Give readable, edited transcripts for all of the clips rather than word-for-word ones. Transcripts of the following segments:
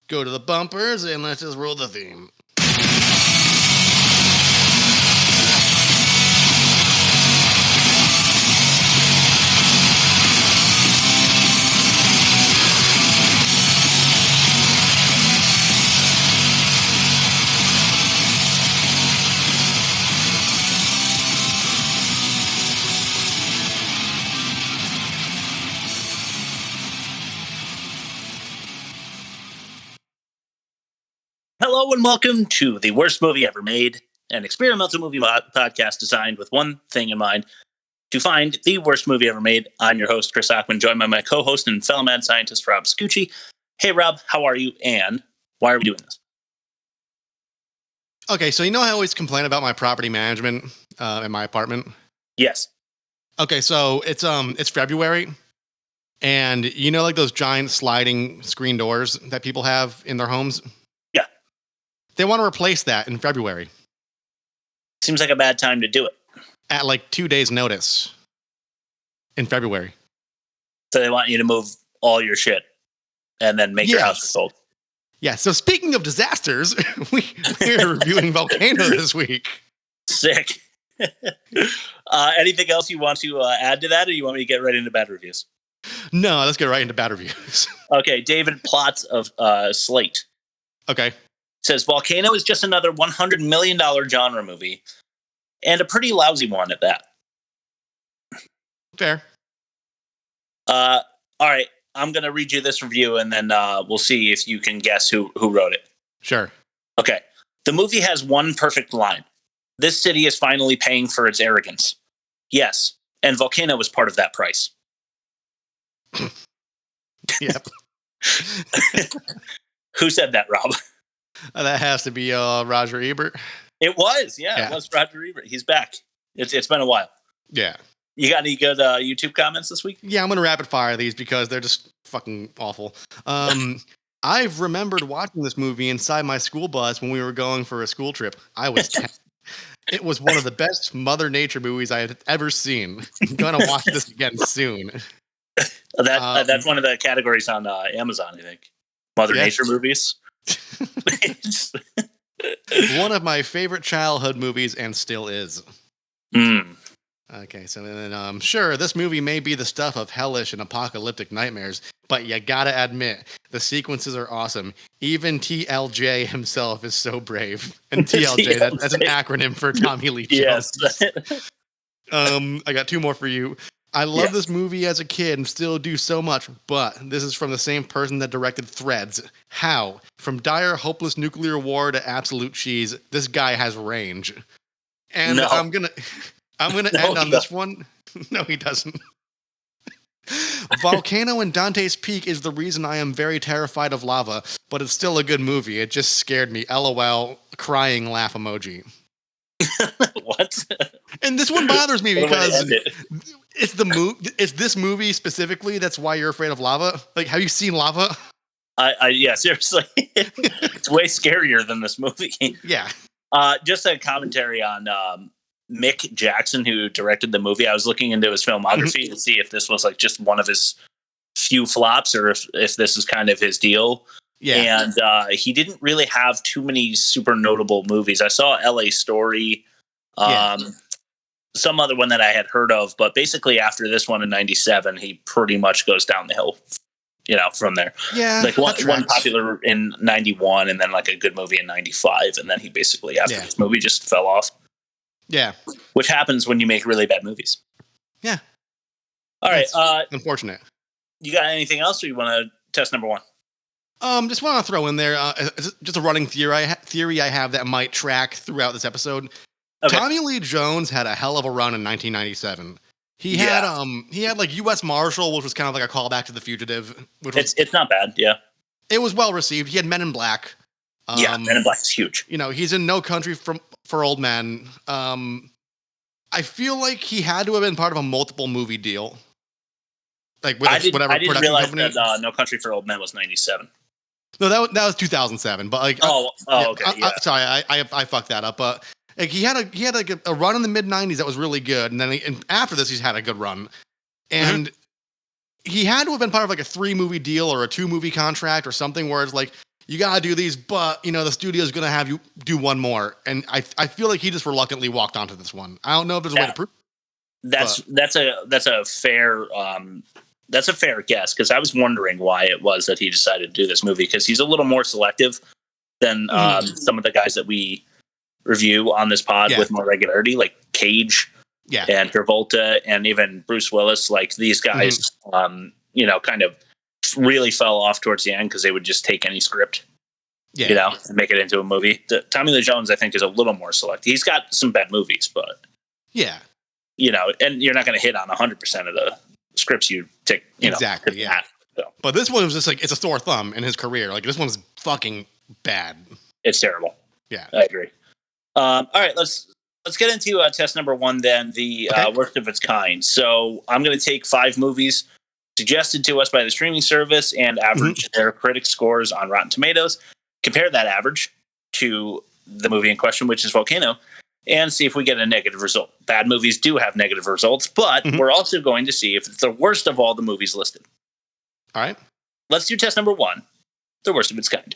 go to the bumpers and let's just roll the theme. Hello and welcome to The Worst Movie Ever Made, an experimental movie podcast designed with one thing in mind, to find the worst movie ever made. I'm your host, Chris Ackman, joined by my co-host and fellow mad scientist, Rob Scucci. Hey, Rob, how are you, and why are we doing this? Okay, so you know I always complain about my property management in my apartment? Yes. Okay, so it's February, and you know like those giant sliding screen doors that people have in their homes? Yeah. They want to replace that in February. Seems like a bad time to do it. At like 2 days' notice in February. So they want you to move all your shit and then make your house sold. Yeah, so speaking of disasters, we're reviewing Volcano this week. Sick. Anything else you want to add to that, or you want me to get right into bad reviews? No, let's get right into bad reviews. Okay, David Plotz of Slate. Okay. Says Volcano is just another $100 million genre movie, and a pretty lousy one at that. Fair. All right, I'm going to read you this review, and then we'll see if you can guess who wrote it. Sure. Okay. The movie has one perfect line. This city is finally paying for its arrogance. Yes, and Volcano was part of that price. Yep. Who said that, Rob? That has to be Roger Ebert. It was, yeah. It was Roger Ebert. He's back. It's been a while. Yeah. You got any good YouTube comments this week? Yeah, I'm going to rapid fire these because they're just fucking awful. I've remembered watching this movie inside my school bus when we were going for a school trip. I was 10. It was one of the best Mother Nature movies I had ever seen. I'm going to watch this again soon. That's one of the categories on Amazon, I think. Mother Nature movies. One of my favorite childhood movies and still is. Okay, so then sure, this movie may be the stuff of hellish and apocalyptic nightmares, but you gotta admit, the sequences are awesome. Even TLJ himself is so brave. And TLJ, that's an acronym for Tommy Lee Jones. Yes. I got two more for you. I love this movie as a kid and still do so much, but this is from the same person that directed Threads. How? From dire, hopeless nuclear war to absolute cheese, this guy has range. And I'm gonna end on this one. No, he doesn't. Volcano and Dante's Peak is the reason I am very terrified of lava, but it's still a good movie. It just scared me. LOL, crying laugh emoji. What? And this one bothers me because it's this movie specifically that's why you're afraid of lava. Like, have you seen lava? Yeah, seriously. It's way scarier than this movie. Yeah. Just a commentary on Mick Jackson, who directed the movie. I was looking into his filmography to see if this was like just one of his few flops or if this is kind of his deal. Yeah. And he didn't really have too many super notable movies. I saw LA Story, some other one that I had heard of, but basically after this one in 97, he pretty much goes down the hill, from there. Yeah. Like one popular in 91 and then like a good movie in 95. And then he basically, after this movie, just fell off. Yeah. Which happens when you make really bad movies. Yeah. All right. Unfortunate. You got anything else, or you want to test number one? Just want to throw in there just a running theory I have that might track throughout this episode. Okay. Tommy Lee Jones had a hell of a run in 1997. He had like U.S. Marshal, which was kind of like a callback to The Fugitive. Which it's not bad, yeah. It was well received. He had Men in Black. Men in Black is huge. He's in No Country for Old Men. I feel like he had to have been part of a multiple movie deal. Like with whatever I didn't production realize company. That No Country for Old Men was 97. No, that was 2007. But like, okay. Sorry, I fucked that up. But like, he had a run in the mid 90s that was really good, and then after this, he's had a good run, and he had to have been part of like a 3-movie deal or a 2-movie contract or something where it's like you gotta do these, but the studio's gonna have you do one more. And I feel like he just reluctantly walked onto this one. I don't know if there's a way to prove. That's a fair guess, because I was wondering why it was that he decided to do this movie, because he's a little more selective than some of the guys that we review on this pod with more regularity, like Cage and Travolta and even Bruce Willis. Like these guys, kind of really fell off towards the end because they would just take any script, and make it into a movie. Tommy Lee Jones, I think, is a little more selective. He's got some bad movies, but and you're not going to hit on 100% of the scripts you take. Exactly. Yeah. So. But this one was just like, it's a sore thumb in his career. Like this one's fucking bad. It's terrible. Yeah, I agree. All right, let's get into test number 1 then, the worst of its kind. So I'm going to take 5 movies suggested to us by the streaming service and average their critic scores on Rotten Tomatoes. Compare that average to the movie in question, which is Volcano, and see if we get a negative result. Bad movies do have negative results, but we're also going to see if it's the worst of all the movies listed. All right. Let's do test number 1, the worst of its kind.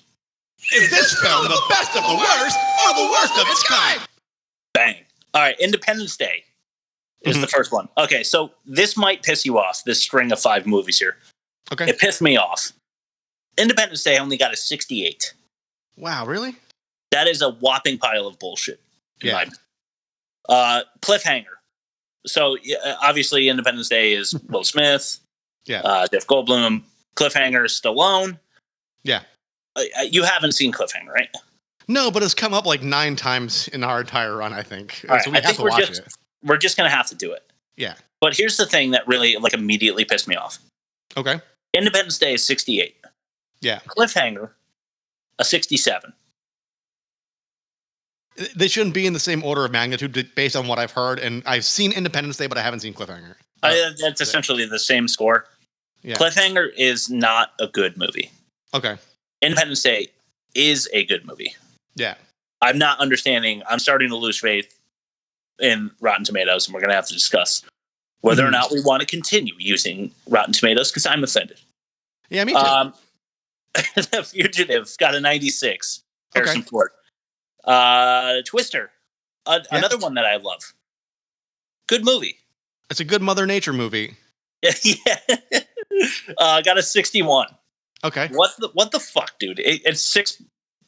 Is this film the best of the worst or the worst of its kind? Bang. All right, Independence Day is the first one. Okay, so this might piss you off, this string of 5 movies here. Okay. It pissed me off. Independence Day only got a 68. Wow, really? That is a whopping pile of bullshit. Yeah. Cliffhanger. So obviously Independence Day is Will Smith, Jeff Goldblum. Cliffhanger is Stallone. Yeah. You haven't seen Cliffhanger, right? No, but it's come up like 9 times in our entire run, I think. All right, so we have to watch it. We're just going to have to do it. Yeah. But here's the thing that really immediately pissed me off. Okay. Independence Day is 68. Yeah. Cliffhanger, a 67. They shouldn't be in the same order of magnitude based on what I've heard. And I've seen Independence Day, but I haven't seen Cliffhanger. That's essentially the same score. Yeah. Cliffhanger is not a good movie. Okay. Independence Day is a good movie. Yeah. I'm not understanding. I'm starting to lose faith in Rotten Tomatoes, and we're going to have to discuss whether or not we want to continue using Rotten Tomatoes, because I'm offended. Yeah, me too. The Fugitive got a 96. Harrison Okay. Ford. Twister, another one that I love. Good movie. It's a good Mother Nature movie. Yeah. Got a 61. Okay. What the fuck, dude? It's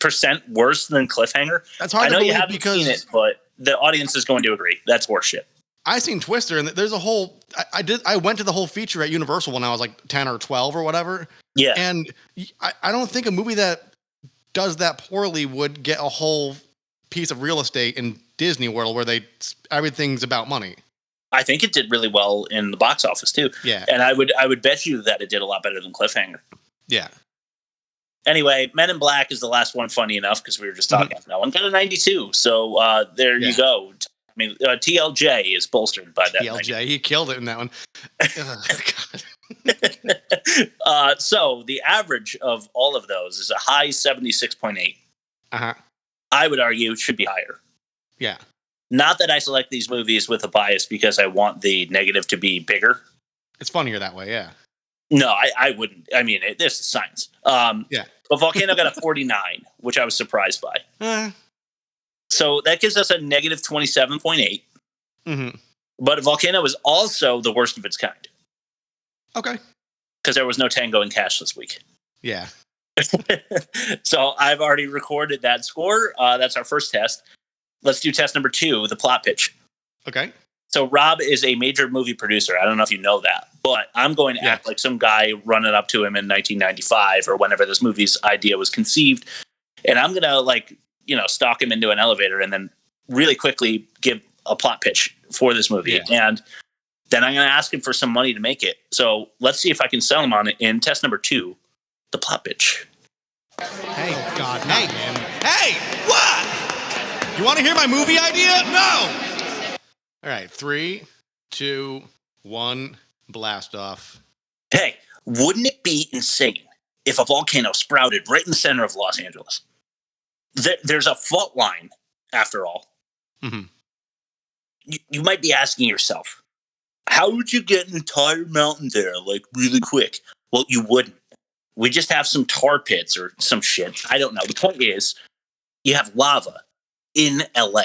6% worse than Cliffhanger. That's hard to believe. I know you haven't seen it, but the audience is going to agree. That's horseshit. I seen Twister, and there's a whole. I went to the whole feature at Universal when I was like 10 or 12 or whatever. Yeah. And I don't think a movie that does that poorly would get a whole piece of real estate in Disney World where everything's about money. I think it did really well in the box office too. Yeah. And I would bet you that it did a lot better than Cliffhanger. Yeah. Anyway, Men in Black is the last one, funny enough, because we were just talking. That one got a 92. So there you go. I mean, TLJ is bolstered by that. TLJ, he killed it in that one. God. So the average of all of those is a high 76.8. Uh-huh. I would argue it should be higher. Yeah. Not that I select these movies with a bias because I want the negative to be bigger. It's funnier that way, yeah. No, I wouldn't. I mean, this is science. Yeah. But Volcano got a 49, which I was surprised by. So that gives us a negative 27.8. Mm-hmm. But Volcano was also the worst of its kind. Okay. Because there was no Tango and Cash this week. Yeah. So I've already recorded that score. That's our first test. Let's do test number 2, the plot pitch. Okay. So Rob is a major movie producer. I don't know if you know that, but I'm going to act like some guy running up to him in 1995 or whenever this movie's idea was conceived. And I'm going to stalk him into an elevator and then really quickly give a plot pitch for this movie. Yeah. And then I'm going to ask him for some money to make it. So let's see if I can sell him on it in test number 2, the plot pitch. Hey, God, hey, man. Hey, what? You want to hear my movie idea? No! All right, 3, 2, 1, blast off. Hey, wouldn't it be insane if a volcano sprouted right in the center of Los Angeles? There's a fault line, after all. Mm-hmm. You might be asking yourself, how would you get an entire mountain there, really quick? Well, you wouldn't. we just have some tar pits or some shit. I don't know. The point is, you have lava in LA.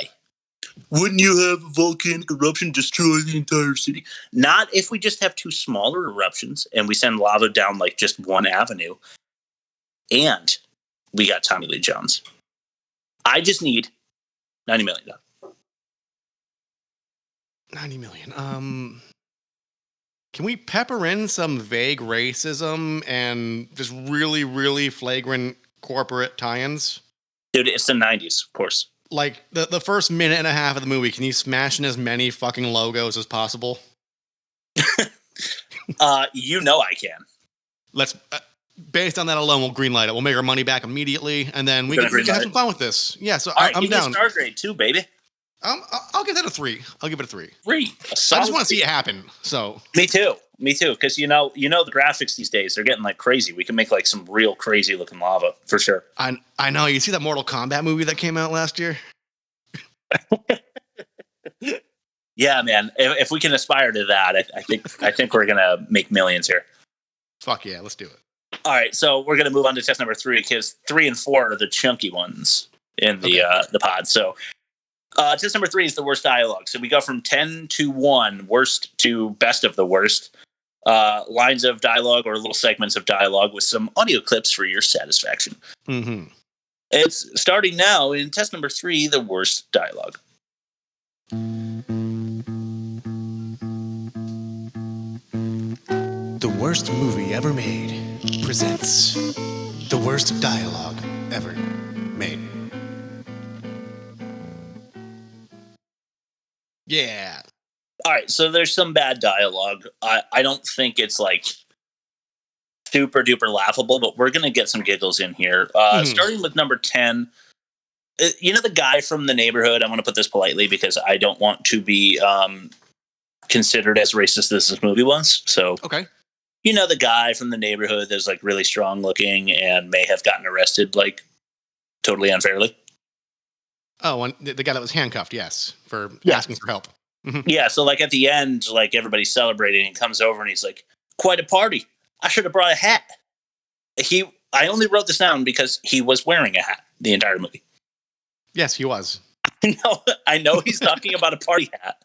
Wouldn't you have a volcanic eruption destroy the entire city? Not if we just have 2 smaller eruptions and we send lava down like just one avenue. And we got Tommy Lee Jones. I just need $90 million. 90 million. Can we pepper in some vague racism and just really, really flagrant corporate tie-ins? Dude, it's the 90s, of course. Like, the first minute and a half of the movie, can you smash in as many fucking logos as possible? You know I can. Let's, based on that alone, we'll greenlight it. We'll make our money back immediately, and then we can have some fun with this. Yeah, so all right, I'm give down. Me a star grade too, baby. I'll give that a 3. I'll give it a 3. 3. I just want to see it happen. So me too. Because you know the graphics these days, they're getting like crazy. We can make like some real crazy looking lava for sure. I know. You see that Mortal Kombat movie that came out last year? Yeah, man. If we can aspire to that, I think we're gonna make millions here. Fuck yeah, let's do it. All right, so we're gonna move on to test number 3 because 3 and 4 are the chunky ones in the pod. So. Test number 3 is the worst dialogue. So we go from 10 to 1, worst to best of the worst. Lines of dialogue or little segments of dialogue with some audio clips for your satisfaction. Mm-hmm. It's starting now in test number 3, the worst dialogue. The worst movie ever made presents the worst dialogue ever made. Yeah. All right, so there's some bad dialogue. I don't think it's like super duper laughable, but we're gonna get some giggles in here. Starting with number 10. You know the guy from the neighborhood? I'm gonna put this politely because I don't want to be considered as racist as this movie was. So okay. You know the guy from the neighborhood that's like really strong looking and may have gotten arrested like totally unfairly. Oh, and the guy that was handcuffed, yes, for asking for help. Yeah, so like at the end, like everybody's celebrating and comes over and he's like, quite a party. I should have brought a hat. I only wrote this down because he was wearing a hat the entire movie. Yes, he was. I know he's talking about a party hat.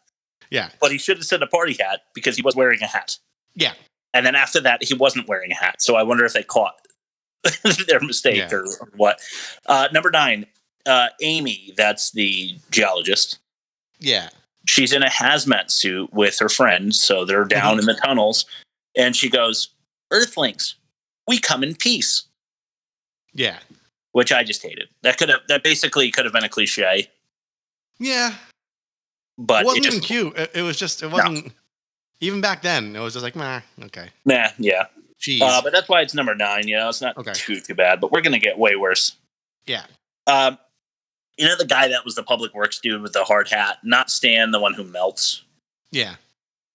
Yeah. But he should have said a party hat because he was wearing a hat. Yeah. And then after that, he wasn't wearing a hat. So I wonder if they caught their mistake or what. Number 9. Amy, that's the geologist. Yeah. She's in a hazmat suit with her friend, so they're down in the tunnels, and she goes, Earthlings, we come in peace. Yeah. Which I just hated. That basically could have been a cliche. Yeah. But it wasn't even cute. It wasn't, even back then, it was just like, okay. Nah, yeah. Jeez. But that's why it's number 9, it's not too bad, but we're going to get way worse. Yeah. You know the guy that was the public works dude with the hard hat, not Stan, the one who melts. Yeah.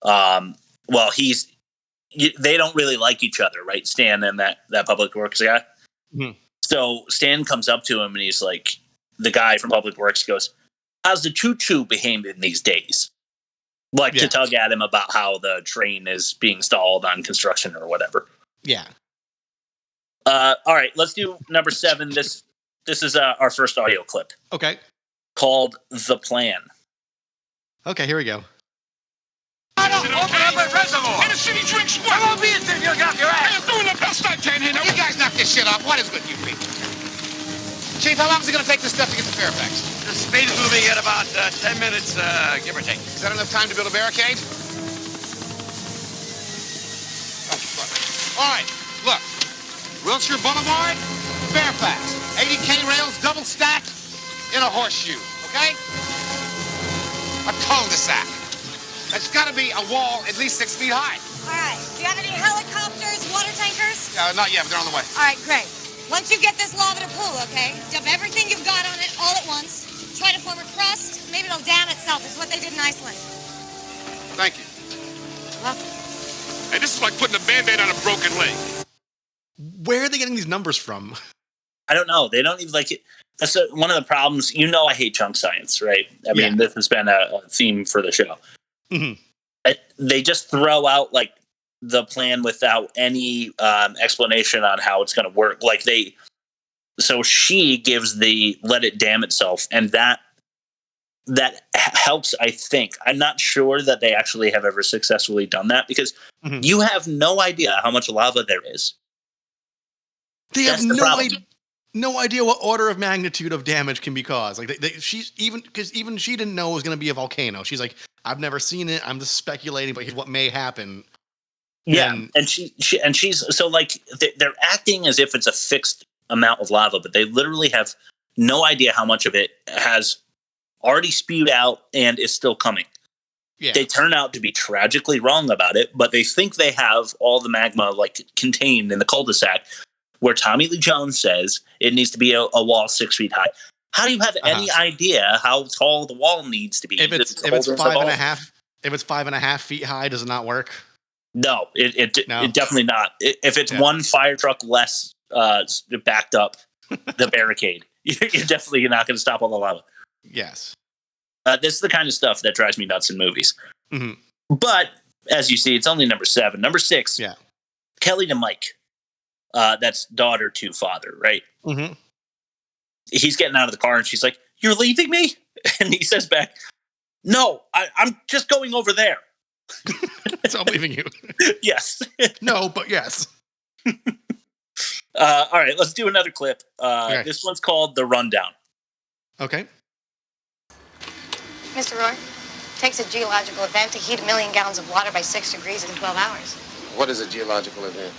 Well, they don't really like each other, right? Stan and that public works guy. Mm-hmm. So Stan comes up to him and he's like, the guy from public works goes, how's the choo-choo behaving these days? Like to tug at him about how the train is being stalled on construction or whatever. Yeah. All right, let's do number 7. This is our first audio clip. Okay. Called The Plan. Okay, here we go. Open up a reservoir. And the city drinks what? I won't be until you got your ass. I'm doing the best I can here. You guys knock this shit off. What is with you people? Chief, how long is it going to take this stuff to get to Fairfax? The speed is moving at about 10 minutes, give or take. Is that enough time to build a barricade? Oh, fuck. All right, look. Wilshire Boulevard, Fairfax. 80 K-rails, double stacked, in a horseshoe, okay? A cul-de-sac. That's got to be a wall at least 6 feet high. All right. Do you have any helicopters, water tankers? Not yet, but they're on the way. All right, great. Once you get this lava to pool, okay, dump everything you've got on it all at once. Try to form a crust. Maybe it'll dam itself. It's what they did in Iceland. Thank you. Welcome. Hey, this is like putting a Band-Aid on a broken leg. Where are they getting these numbers from? I don't know. They don't even like it. That's one of the problems. I hate chunk science, right? I mean, this has been a theme for the show. Mm-hmm. They just throw out like the plan without any explanation on how it's going to work. Like so she gives the let it damn itself, and that helps, I think. I'm not sure that they actually have ever successfully done that, because you have no idea how much lava there is. That's no idea what order of magnitude of damage can be caused. Like she's even she didn't know it was going to be a volcano. She's like, I've never seen it. I'm just speculating, but here's what may happen. Yeah, and she's so like they're acting as if it's a fixed amount of lava, but they literally have no idea how much of it has already spewed out and is still coming. Yeah. They turn out to be tragically wrong about it, but they think they have all the magma like contained in the cul-de-sac, where Tommy Lee Jones says it needs to be a wall 6 feet high. How do you have any idea how tall the wall needs to be? If it's 5.5 feet high, does it not work? No, it definitely not. If it's one fire truck less backed up the barricade, you're definitely not going to stop all the lava. Yes. This is the kind of stuff that drives me nuts in movies. Mm-hmm. But as you see, it's only number 7. Number 6, Kelly to Mike. That's daughter to father, right? Mm-hmm. He's getting out of the car and she's like, "You're leaving me?" And he says back, "No, I'm just going over there." So I'm leaving you. Yes. No, but yes. All right, let's do another clip. Okay. This one's called The Rundown. Okay. Mr. Rohr, it takes a geological event to heat 1 million gallons of water by 6 degrees in 12 hours. What is a geological event?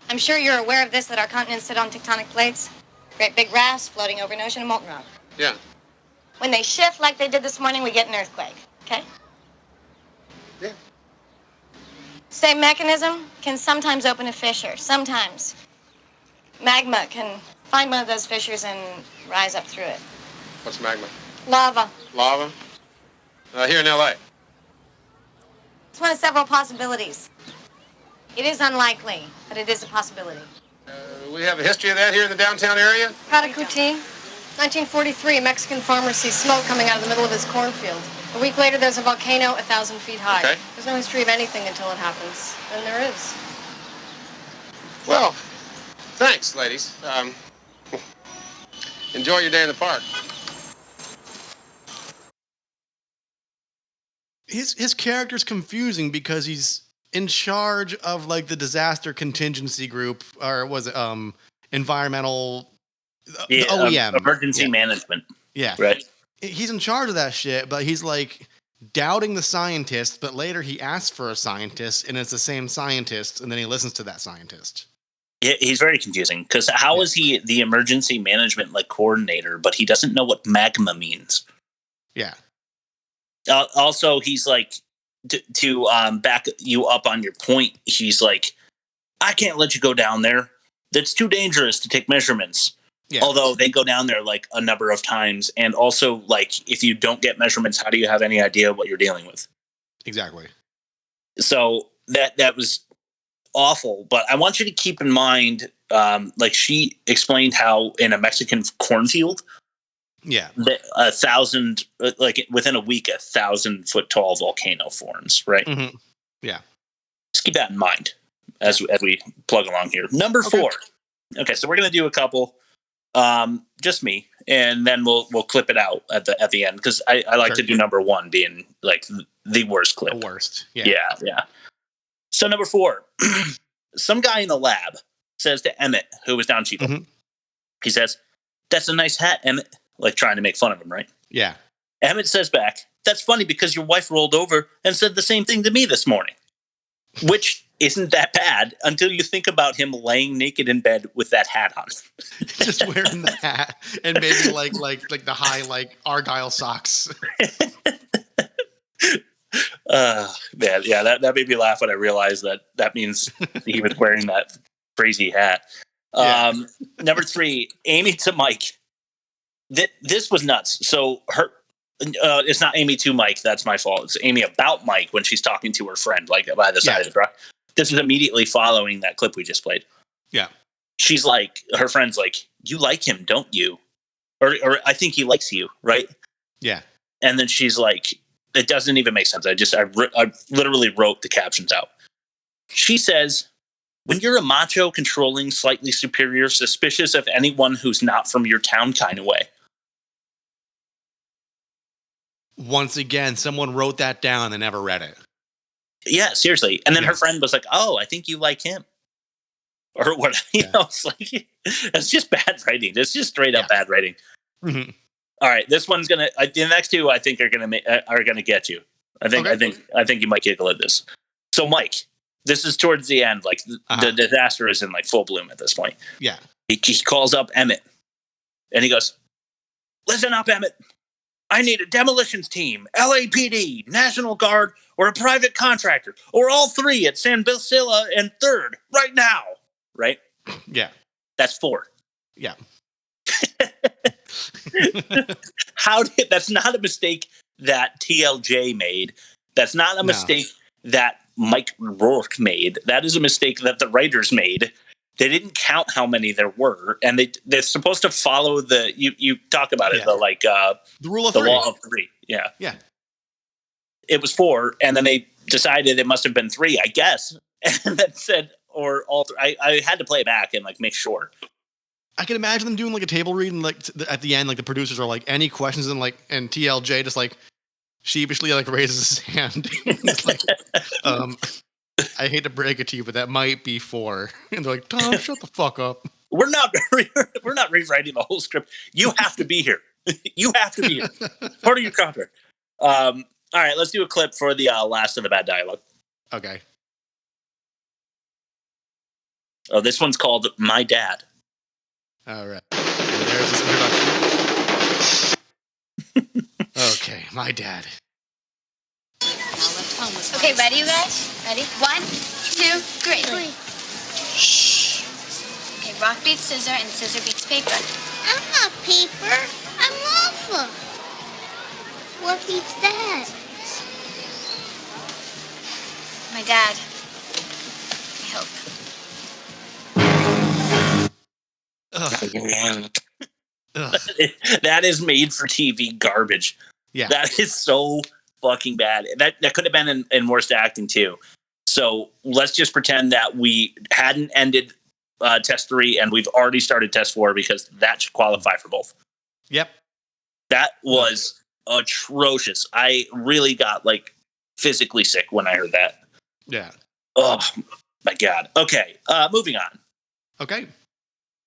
I'm sure you're aware of this, that our continents sit on tectonic plates. Great big rafts floating over an ocean of molten rock. Yeah. When they shift like they did this morning, we get an earthquake, okay? Yeah. Same mechanism can sometimes open a fissure. Sometimes magma can find one of those fissures and rise up through it. What's magma? Lava. Lava? Here in L.A. It's one of several possibilities. It is unlikely, but it is a possibility. We have a history of that here in the downtown area? Patacuti, 1943, a Mexican farmer sees smoke coming out of the middle of his cornfield. A week later, there's a volcano 1,000 feet high. Okay. There's no history of anything until it happens. Then there is. Well, thanks, ladies. Enjoy your day in the park. His character's confusing because he's in charge of like the disaster contingency group, or was it environmental the OEM emergency management. Yeah. Right. He's in charge of that shit, but he's like doubting the scientist, but later he asks for a scientist and it's the same scientist, and then he listens to that scientist. He's very confusing because how is he the emergency management like coordinator, but he doesn't know what magma means? Yeah. Also, he's like, to back you up on your point, he's like, I can't let you go down there. That's too dangerous to take measurements. Yeah. Although they go down there like a number of times. And also, like, if you don't get measurements, how do you have any idea what you're dealing with? Exactly. So that was awful. But I want you to keep in mind, like she explained how in a Mexican cornfield, yeah, 1,000, like within a week, 1,000 foot tall volcano forms, right? Mm-hmm. Yeah. Just keep that in mind as we plug along here. Number 4. Okay, so we're gonna do a couple, just me, and then we'll clip it out at the end because I like to do number 1 being like the worst clip. The worst. Yeah. Yeah. So number 4, some guy in the lab says to Emmett, who was down cheapo, he says, "That's a nice hat, Emmett." Like trying to make fun of him, right? Yeah. Emmett says back, "That's funny because your wife rolled over and said the same thing to me this morning." Which isn't that bad until you think about him laying naked in bed with that hat on. Just wearing the hat and maybe like the high like Argyle socks. Man, yeah, that made me laugh when I realized that means he was wearing that crazy hat. Yeah. Number 3, Amy to Mike. This was nuts. So it's not Amy to Mike. That's my fault. It's Amy about Mike when she's talking to her friend, like by the side of the rock. This is immediately following that clip we just played. Yeah. She's like, her friend's like, "You like him, don't you?" Or I think he likes you, right? Yeah. And then she's like, it doesn't even make sense. I literally wrote the captions out. She says, when you're a macho, controlling, slightly superior, suspicious of anyone who's not from your town kind of way. Once again, someone wrote that down and never read it. Yeah, seriously. And then her friend was like, oh, I think you like him. Or what? You know, it's like, it's just bad writing. It's just straight up bad writing. Mm-hmm. All right, this one's gonna. The next two, I think, are gonna get you. I think you might giggle at this. So, Mike, this is towards the end. Like the disaster is in like full bloom at this point. Yeah. He calls up Emmett, and he goes, "Listen up, Emmett. I need a demolitions team, LAPD, National Guard, or a private contractor, or all three at San Basila and 3rd right now." Right? Yeah. That's 4. Yeah. That's not a mistake that TLJ made. That's not a mistake that Mike Rourke made. That is a mistake that the writers made. They didn't count how many there were, and they're supposed to follow the you talk about it, the rule of the 3. law of 3. Yeah. Yeah. It was 4, and then they decided it must have been 3, I guess. And then said or all I had to play it back and like make sure. I can imagine them doing like a table read and like at the end, like the producers are like, any questions, and like, and TLJ just like sheepishly like raises his hand. It's like, I hate to break it to you, but that might be 4. And they're like, Tom, shut the fuck up. We're not rewriting the whole script. You have to be here. You have to be here. Part of your contract. All right, let's do a clip for the last of the bad dialogue. Okay. Oh, this one's called My Dad. All right. And there's this introduction. Okay, my dad. Okay, ready, you guys? Ready? 1, 2, 3. Shh. Okay, rock beats scissor and scissor beats paper. I'm not paper. I'm lava. What beats that? My dad. I hope. That is made for TV garbage. Yeah. That is so fucking bad. That could have been in worst acting too. So let's just pretend that we hadn't ended test 3 and we've already started test 4 because that should qualify for both. Yep. That was atrocious. I really got like physically sick when I heard that. Yeah. Oh my God. Okay. Moving on. Okay.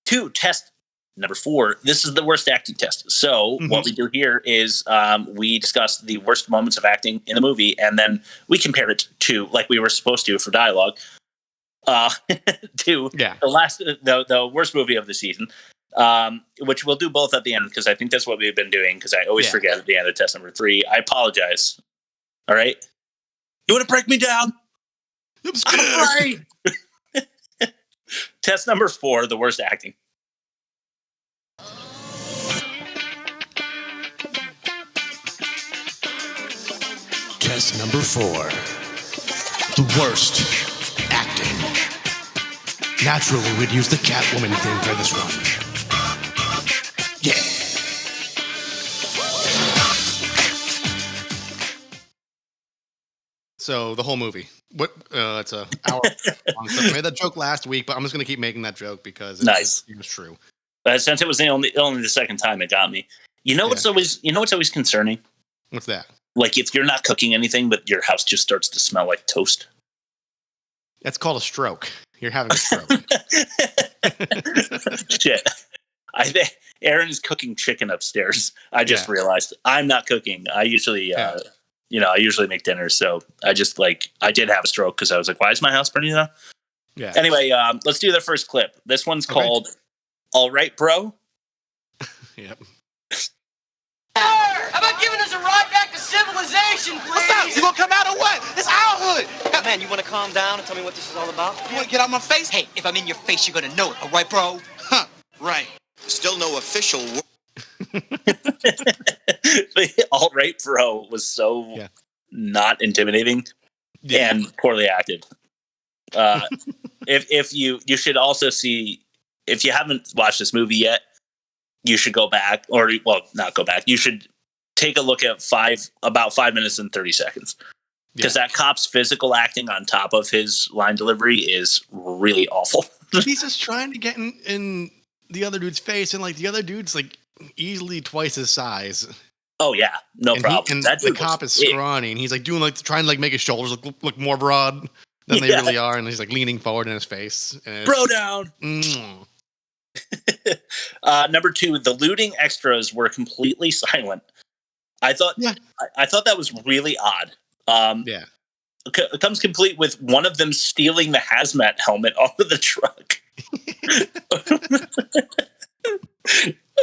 To test number 4. This is the worst acting test. So what we do here is we discuss the worst moments of acting in the movie, and then we compare it to, like we were supposed to for dialogue, to the worst movie of the season, which we'll do both at the end because I think that's what we've been doing because I always forget at the end of test number 3. I apologize. All right? You want to break me down? I'm scared. Test number 4, the worst acting. Test number 4. The worst acting. Naturally, we'd use the Catwoman theme for this run. Yeah. So the whole movie. What? It's a hour long. So I made that joke last week, but I'm just gonna keep making that joke because it's true. Since it was only the second time it got me. You know what's always concerning? What's that? Like if you're not cooking anything, but your house just starts to smell like toast. That's called a stroke. You're having a stroke. Shit. I think Aaron is cooking chicken upstairs. I just realized I'm not cooking. I usually, I usually make dinner. So I did have a stroke because I was like, why is my house burning down? Yeah. Anyway, let's do the first clip. This one's called All Right, Bro. Yep. How about giving us a ride back to civilization, please? What's up? You gonna come out or what? It's our hood. Man, you want to calm down and tell me what this is all about? You wanna get out my face? Hey, if I'm in your face, you're gonna know it, all right, bro? Huh. Right. Still no official. All Right, Bro was so not intimidating and poorly acted. If you should also see, if you haven't watched this movie yet, you should go back, or not go back. You should take a look at about 5 minutes and 30 seconds. Because that cop's physical acting on top of his line delivery is really awful. He's just trying to get in the other dude's face, and like the other dude's like easily twice his size. Oh yeah, no problem. That the cop is scrawny, and he's like doing trying to make his shoulders look more broad than they really are, and he's like leaning forward in his face. Bro down. Number 2, the looting extras were completely silent. I thought that was really odd. It comes complete with one of them stealing the hazmat helmet off of the truck.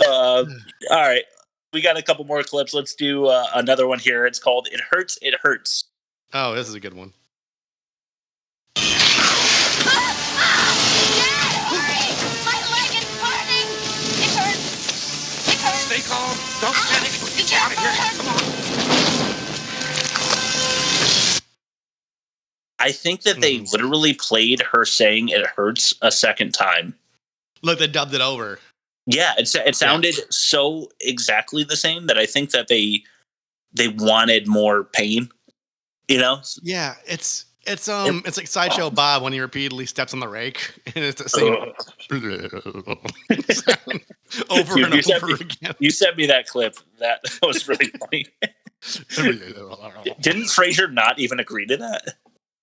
All right. We got a couple more clips. Let's do another one here. It's called It Hurts, It Hurts. Oh, this is a good one. Stay calm. Don't panic. Get you out of here. Come on. I think that they literally played her saying it hurts a second time. Look, they dubbed it over. Yeah, it sounded so exactly the same that I think that they wanted more pain. You know? Yeah, it's like Sideshow Bob when he repeatedly steps on the rake, and it's the same over Dude, and over again. You sent me that clip. That was really funny. Didn't Fraser not even agree to that?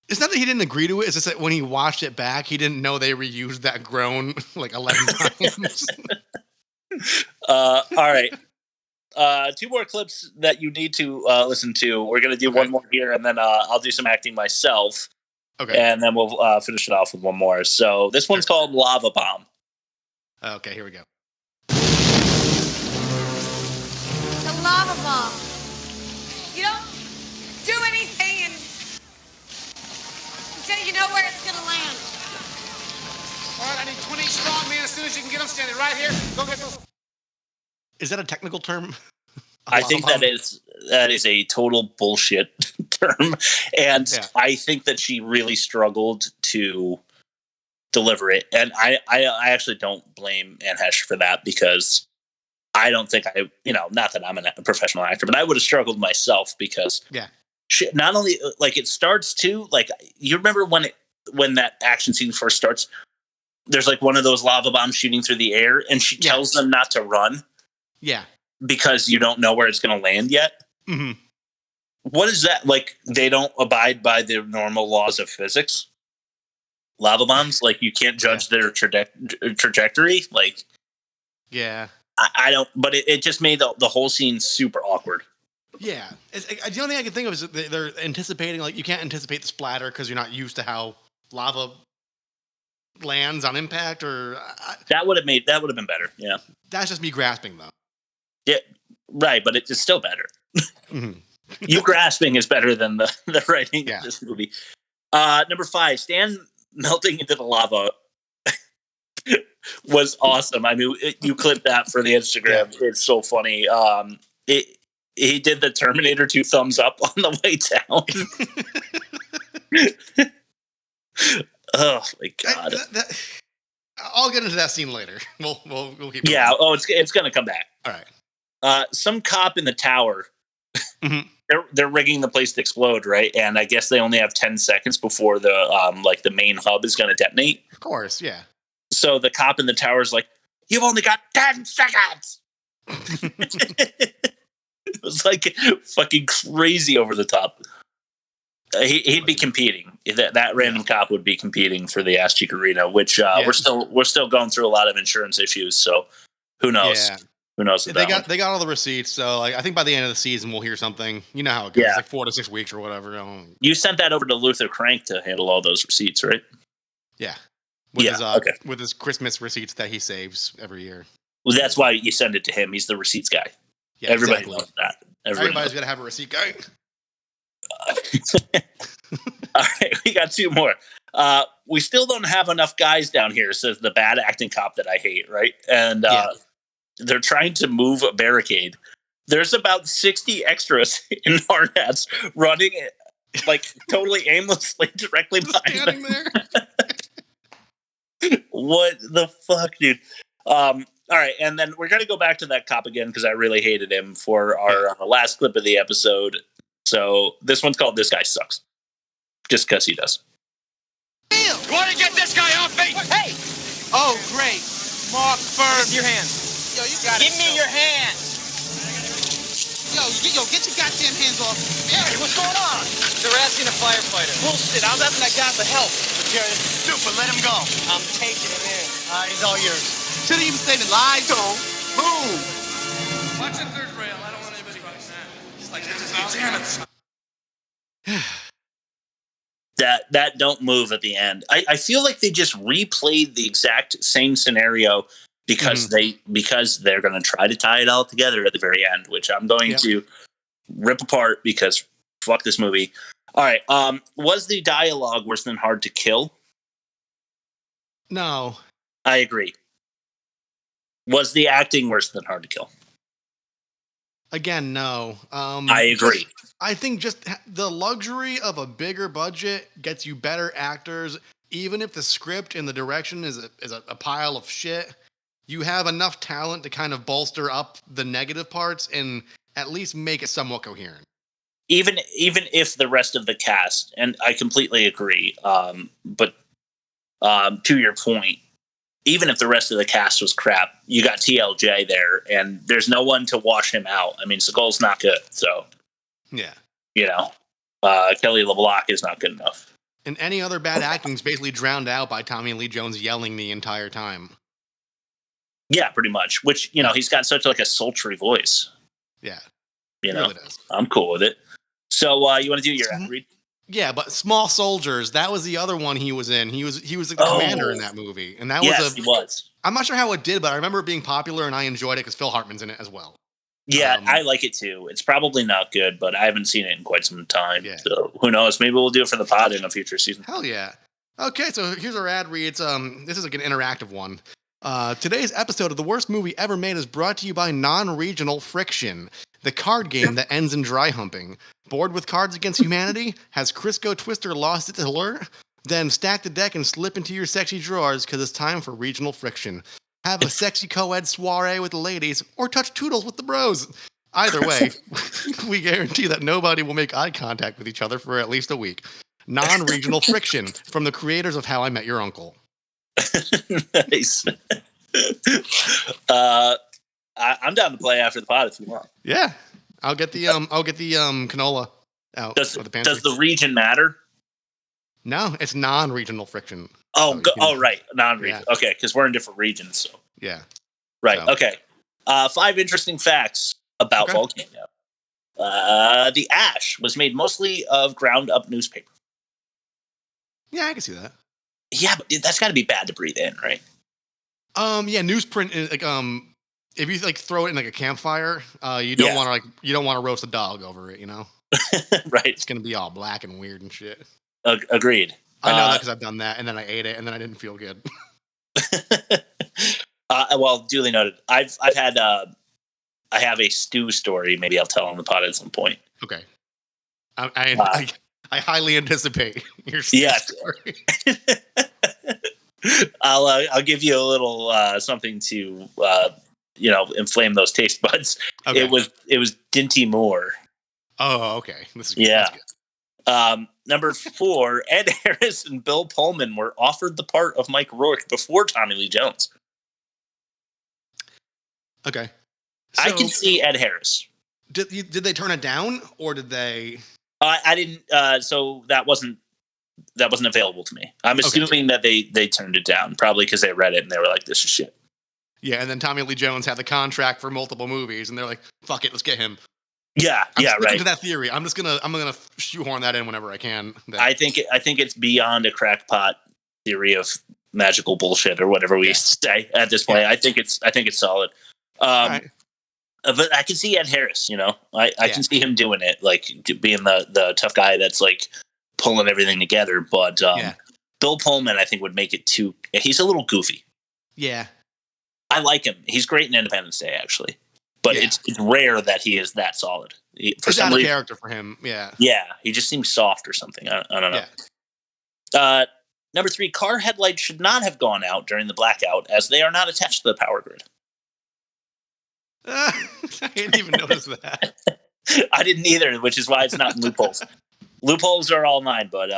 It's not that he didn't agree to it. It's just that when he watched it back, he didn't know they reused that groan like 11 times. All right. 2 more clips that you need to listen to. We're going to do one more here, and then I'll do some acting myself. Okay. And then we'll finish it off with one more. So this one's called Lava Bomb. Okay, here we go. The lava bomb. You don't do anything until you know where it's going to land. All right, I need 20 strong men as soon as you can get them standing right here. Go get those. Is that a technical term? I think that is a total bullshit term. And I think that she really struggled to deliver it. And I actually don't blame Anne Hesh for that, because I don't think not that I'm a professional actor, but I would have struggled myself, because she, not only like it starts too, like you remember when that action scene first starts, there's like one of those lava bombs shooting through the air, and she tells them not to run. Yeah. Because you don't know where it's going to land yet. Mm-hmm. What is that? Like, they don't abide by the normal laws of physics? Lava bombs? Like, you can't judge their trajectory? Like, yeah. I don't, but it just made the whole scene super awkward. Yeah. The only thing I can think of is that they're anticipating, like, you can't anticipate the splatter because you're not used to how lava lands on impact, or... That would have been better, yeah. That's just me grasping, though. Yeah, right, but it's still better. Mm-hmm. You grasping is better than the writing of this movie. Number 5, Stan melting into the lava was awesome. I mean, you clipped that for the Instagram. Yeah. It's so funny. He did the Terminator 2 thumbs up on the way down. Oh my god! I'll get into that scene later. We'll keep. Yeah. Going. Oh, it's gonna come back. All right. Some cop in the tower. Mm-hmm. They're rigging the place to explode, right? And I guess they only have 10 seconds before the main hub is going to detonate. Of course, yeah. So the cop in the tower is like, "You've only got 10 seconds." It was like fucking crazy over the top. He'd be competing. That random cop would be competing for the Ass Cheek Arena, which we're still going through a lot of insurance issues. So who knows? Yeah. Who knows? They got all the receipts. So like, I think by the end of the season we'll hear something. You know how it goes. It's like 4 to 6 weeks or whatever. You sent that over to Luther Crank to handle all those receipts, right? Yeah. With his Christmas receipts that he saves every year. Well, that's why you send it to him. He's the receipts guy. Yeah, everybody loves that. Everybody's gonna have a receipt guy. All right, we got 2 more. We still don't have enough guys down here, says the bad acting cop that I hate, right? And they're trying to move a barricade. There's about 60 extras in hard hats running like totally aimlessly directly behind them. There. What the fuck, dude? All All right, and then we're going to go back to that cop again because I really hated him for our last clip of the episode. So this one's called "This Guy Sucks," just because he does. You want to get this guy off me? Hey! Oh, great. Mark Burns. Your hands. Yo, you got it. Give me your hands. Yo, get your goddamn hands off me. Hey, what's going on? They're asking a firefighter. Bullshit. I was asking that guy for help. Jerry, this is stupid. Let him go. I'm taking him in. All right, he's all yours. Shouldn't even say the lies, though. Move. Watch the third rail. I don't want anybody right now. It's like, damn it. That don't move at the end. I feel like they just replayed the exact same scenario because they're going to try to tie it all together at the very end, which I'm going to rip apart because fuck this movie. All right. Was the dialogue worse than Hard to Kill? No. I agree. Was the acting worse than Hard to Kill? Again, no. I agree. I think just the luxury of a bigger budget gets you better actors. Even if the script and the direction is a pile of shit, you have enough talent to kind of bolster up the negative parts and at least make it somewhat coherent. Even if the rest of the cast, and I completely agree, but to your point, even if the rest of the cast was crap, you got TLJ there, and there's no one to wash him out. I mean, Seagal's not good, so yeah, Kelly LeBlanc is not good enough. And any other bad acting is basically drowned out by Tommy Lee Jones yelling the entire time. Yeah, pretty much. Which he's got such like a sultry voice. Yeah, really does. I'm cool with it. So you want to do your ad read? Yeah, but Small Soldiers, that was the other one he was in. He was the commander in that movie. And that he was. I'm not sure how it did, but I remember it being popular and I enjoyed it because Phil Hartman's in it as well. Yeah, I like it too. It's probably not good, but I haven't seen it in quite some time. Yeah. So who knows? Maybe we'll do it for the pod in a future season. Hell yeah. Okay, so here's our ad read. This is like an interactive one. Today's episode of The Worst Movie Ever Made is brought to you by Non-Regional Friction, the card game that ends in dry humping. Bored with Cards Against Humanity? Has Crisco Twister lost its allure? Then stack the deck and slip into your sexy drawers because it's time for Regional Friction. Have a sexy co-ed soiree with the ladies or touch toodles with the bros. Either way, we guarantee that nobody will make eye contact with each other for at least a week. Non-Regional Friction from the creators of How I Met Your Uncle. Nice. I'm down to play after the pod if you want. Yeah, I'll get the canola out of the pantry. Does the region matter? No, it's non-regional friction. Oh, right, non-region. Yeah. Okay, because we're in different regions. So yeah, right. So. Okay. 5 interesting facts about Volcano. The ash was made mostly of ground-up newspaper. Yeah, I can see that. Yeah, but that's got to be bad to breathe in, right? Yeah, newsprint is like if you like throw it in like a campfire, you don't want to roast a dog over it, Right. It's gonna be all black and weird and shit. Agreed. I know that because I've done that, and then I ate it, and then I didn't feel good. Well, duly noted. I have a stew story. Maybe I'll tell on the pod at some point. Okay. I highly anticipate your stew story. I'll give you a little something to inflame those taste buds. Okay. It was Dinty Moore. Oh, okay. This is good. Yeah. Number 4, Ed Harris and Bill Pullman were offered the part of Mike Rourke before Tommy Lee Jones. Okay. I can see Ed Harris. Did they turn it down, or did they? I didn't. So that wasn't available to me. I'm assuming that they turned it down, probably because they read it and they were like, "This is shit." Yeah, and then Tommy Lee Jones had the contract for multiple movies, and they're like, "Fuck it, let's get him." Yeah, right. To that theory, I'm gonna shoehorn that in whenever I can. I think it's beyond a crackpot theory of magical bullshit or whatever we say at this point. Yeah. I think it's solid. Right. But I can see Ed Harris. I can see him doing it, like being the tough guy that's like pulling everything together. But Bill Pullman, I think, would make it too. He's a little goofy. Yeah, I like him. He's great in Independence Day, actually. But it's rare that he is that solid. It's not a character for him. Yeah. Yeah. He just seems soft or something. I don't know. Yeah. Number 3, car headlights should not have gone out during the blackout as they are not attached to the power grid. I didn't even notice that. I didn't either, which is why it's not in loopholes. Loopholes are all mine, but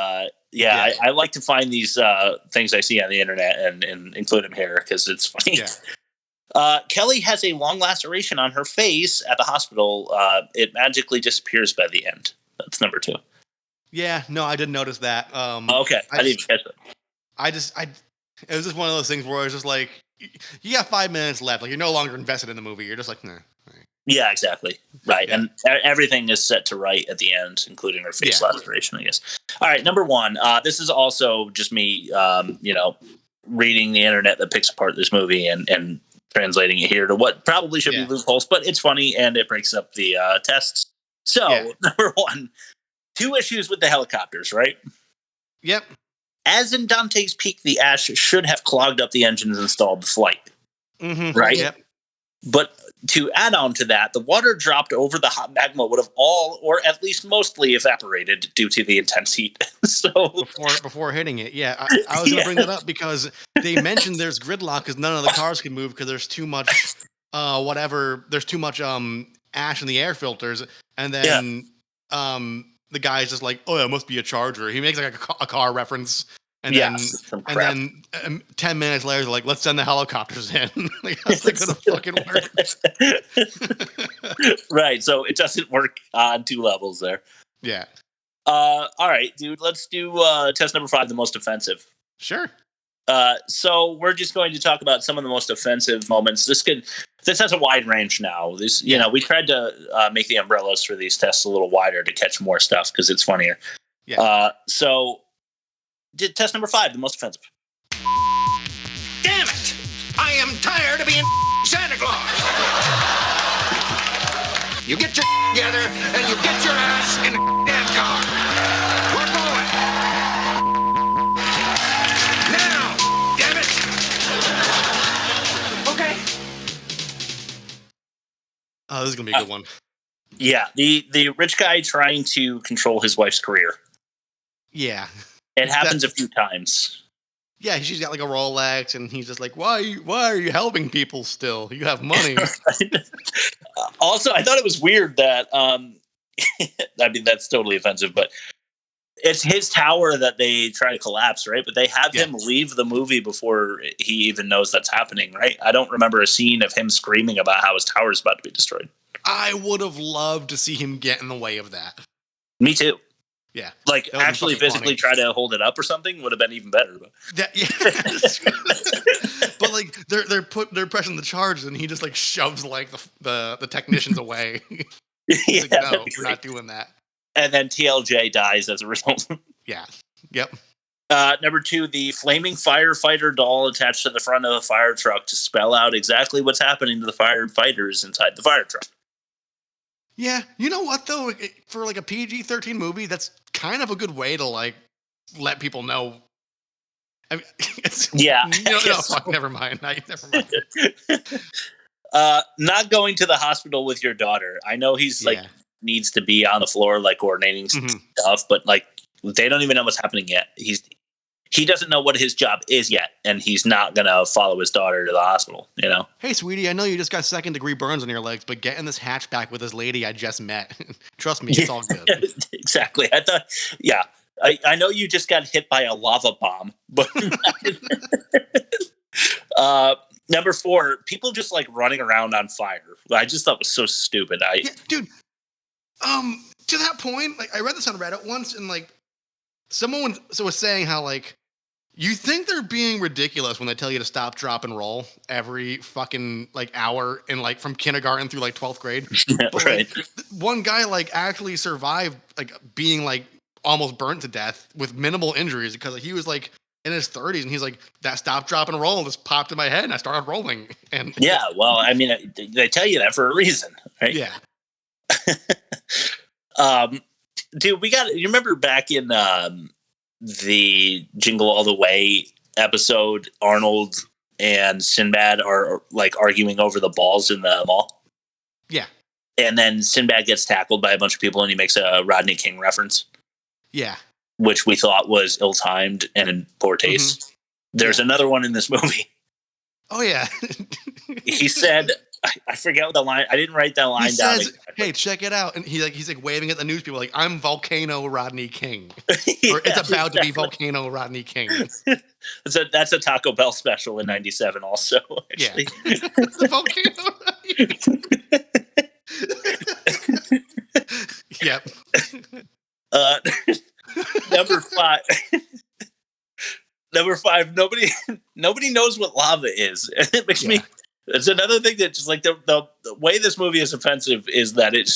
yeah. I like to find these things I see on the internet and include them here because it's funny. Yeah. Kelly has a long laceration on her face at the hospital. It magically disappears by the end. That's number 2. Yeah, no, I didn't notice that. Okay, I didn't even catch that. It was just one of those things where I was just like, you got 5 minutes left. Like, you're no longer invested in the movie. You're just like, nah. Right. Yeah, exactly. Right. Yeah. And everything is set to right at the end, including her face laceration, I guess. All right, number 1. This is also just me, reading the internet that picks apart this movie and translating it here to what probably should be loopholes, but it's funny and it breaks up the tests. So, number 1, 2 issues with the helicopters, right? Yep. As in Dante's Peak, the ash should have clogged up the engines and stalled the flight. Mm-hmm. Right? Yep. But to add on to that, the water dropped over the hot magma would have all, or at least mostly, evaporated due to the intense heat. So before hitting it, I was going to bring that up because they mentioned there's gridlock because none of the cars can move because there's too much, there's too much ash in the air filters, and then the guy's just like, oh, it must be a charger. He makes like a car reference. And then 10 minutes later, they're like, let's send the helicopters in. Like, how's that going to fucking work? Right. So it doesn't work on 2 levels there. Yeah. All right, dude. Let's do test number 5, the most offensive. Sure. So we're just going to talk about some of the most offensive moments. This has a wide range now. We tried to make the umbrellas for these tests a little wider to catch more stuff because it's funnier. Yeah. So did test number 5, the most offensive. Damn it! I am tired of being Santa Claus. You get your together and you get your ass in the damn car. We're going. Now, damn it. Okay. Oh, this is gonna be a good one. Yeah, the rich guy trying to control his wife's career. Yeah. It happens a few times. Yeah, she's got like a Rolex, and he's just like, "Why are you helping people still? You have money." Also, I thought it was weird that I mean that's totally offensive, but it's his tower that they try to collapse, right? But they have him leave the movie before he even knows that's happening, right? I don't remember a scene of him screaming about how his tower is about to be destroyed. I would have loved to see him get in the way of that. Me too. Yeah, like actually physically try to hold it up or something would have been even better. But but like they're pressing the charge, and he just like shoves like the technicians away. He's like, no, we're not doing that. And then TLJ dies as a result. Yeah. Yep. Number 2, the flaming firefighter doll attached to the front of the fire truck to spell out exactly what's happening to the firefighters inside the fire truck. Yeah, you know what though? For like a PG-13 movie, that's kind of a good way to like let people know. I mean, never mind. Never mind. Not going to the hospital with your daughter. I know he's like needs to be on the floor, like coordinating stuff, but like they don't even know what's happening yet. He doesn't know what his job is yet, and he's not gonna follow his daughter to the hospital. You know. Hey, sweetie, I know you just got 2nd-degree burns on your legs, but get in this hatchback with this lady I just met. Trust me, it's all good. Exactly. I thought. Yeah, I know you just got hit by a lava bomb, but number 4, people just like running around on fire. I just thought it was so stupid. Dude. To that point, like I read this on Reddit once, and like someone was saying how like you think they're being ridiculous when they tell you to stop, drop, and roll every fucking like hour in like from kindergarten through like 12th grade. But, right. Like, one guy like actually survived like being like almost burnt to death with minimal injuries because like, he was like in his 30s and he's like that stop, drop, and roll just popped in my head and I started rolling. And yeah, well, I mean, they tell you that for a reason, right? Yeah. Dude, you remember back in the Jingle All the Way episode, Arnold and Sinbad are like arguing over the balls in the mall? Yeah. And then Sinbad gets tackled by a bunch of people and he makes a Rodney King reference. Yeah. Which we thought was ill-timed and in poor taste. There's another one in this movie. Oh, yeah. He said, I forget what the line. I didn't write that line he down. says, "Hey, check it out," and he's like waving at the news people, like, "I'm Volcano Rodney King," or "It's about to be Volcano Rodney King." That's a Taco Bell special in '97, also. Actually. Yeah, the Volcano. Yep. Number 5. Number 5. Nobody knows what lava is. It makes me. It's another thing that just like the way this movie is offensive is that it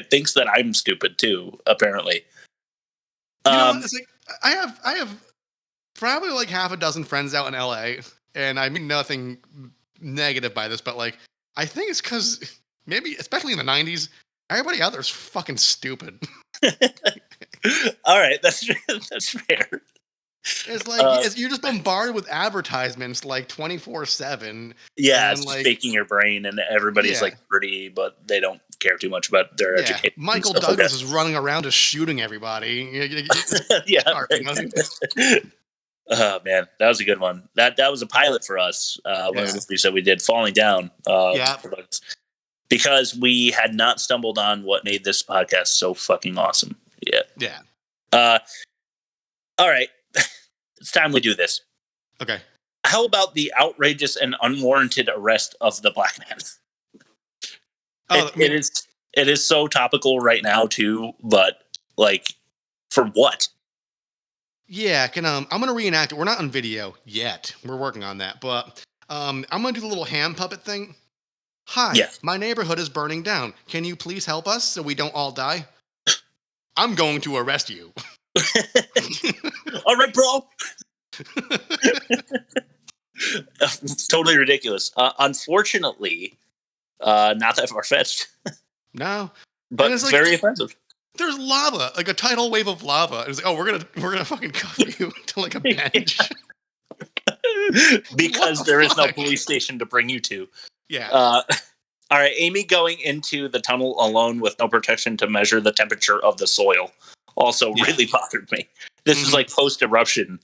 thinks that I'm stupid too. Apparently, It's like I have probably like half a dozen friends out in LA, and I mean nothing negative by this, but like I think it's because maybe, especially in the '90s, everybody out there's fucking stupid. All right, that's fair. It's like you're just bombarded with advertisements like 24/7. Yeah, it's like faking your brain, and everybody's like pretty, but they don't care too much about their education. Michael Douglas is running around just shooting everybody. Yeah. Oh man, that was a good one. That was a pilot for us. One of the movies that we did, Falling Down. Because we had not stumbled on what made this podcast so fucking awesome yet. Yeah. All right. It's time we do this. Okay. How about the outrageous and unwarranted arrest of the black man? It is so topical right now too, but like, for what? Yeah, I'm gonna reenact it. We're not on video yet. We're working on that, but I'm gonna do the little hand puppet thing. Hi, my neighborhood is burning down. Can you please help us so we don't all die? I'm going to arrest you. All right, bro. Totally ridiculous. Unfortunately, not that far-fetched. No, but it's like, very offensive. There's lava, like a tidal wave of lava. It's like, oh, we're gonna fucking cover you to like a bench. Because there is no police station to bring you to. Yeah. All right, Amy going into the tunnel alone with no protection to measure the temperature of the soil also really bothered me. This is like post-eruption.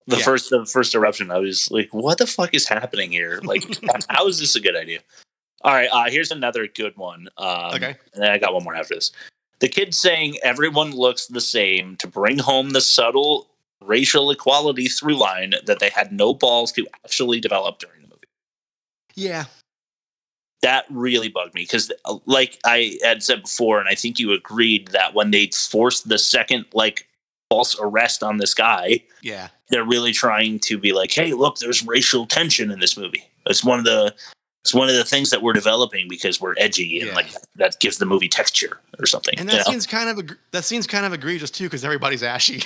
The first eruption, I was like, what the fuck is happening here? Like, how is this a good idea? All right, here's another good one. Okay. And then I got one more after this. The kid saying everyone looks the same to bring home the subtle racial equality through line that they had no balls to actually develop during the movie. Yeah. That really bugged me because, like I had said before, and I think you agreed that when they forced the second, like, false arrest on this guy, they're really trying to be like, hey, look, there's racial tension in this movie. It's one of the things that we're developing because we're edgy and like that gives the movie texture or something. And that seems kind of egregious too because everybody's ashy.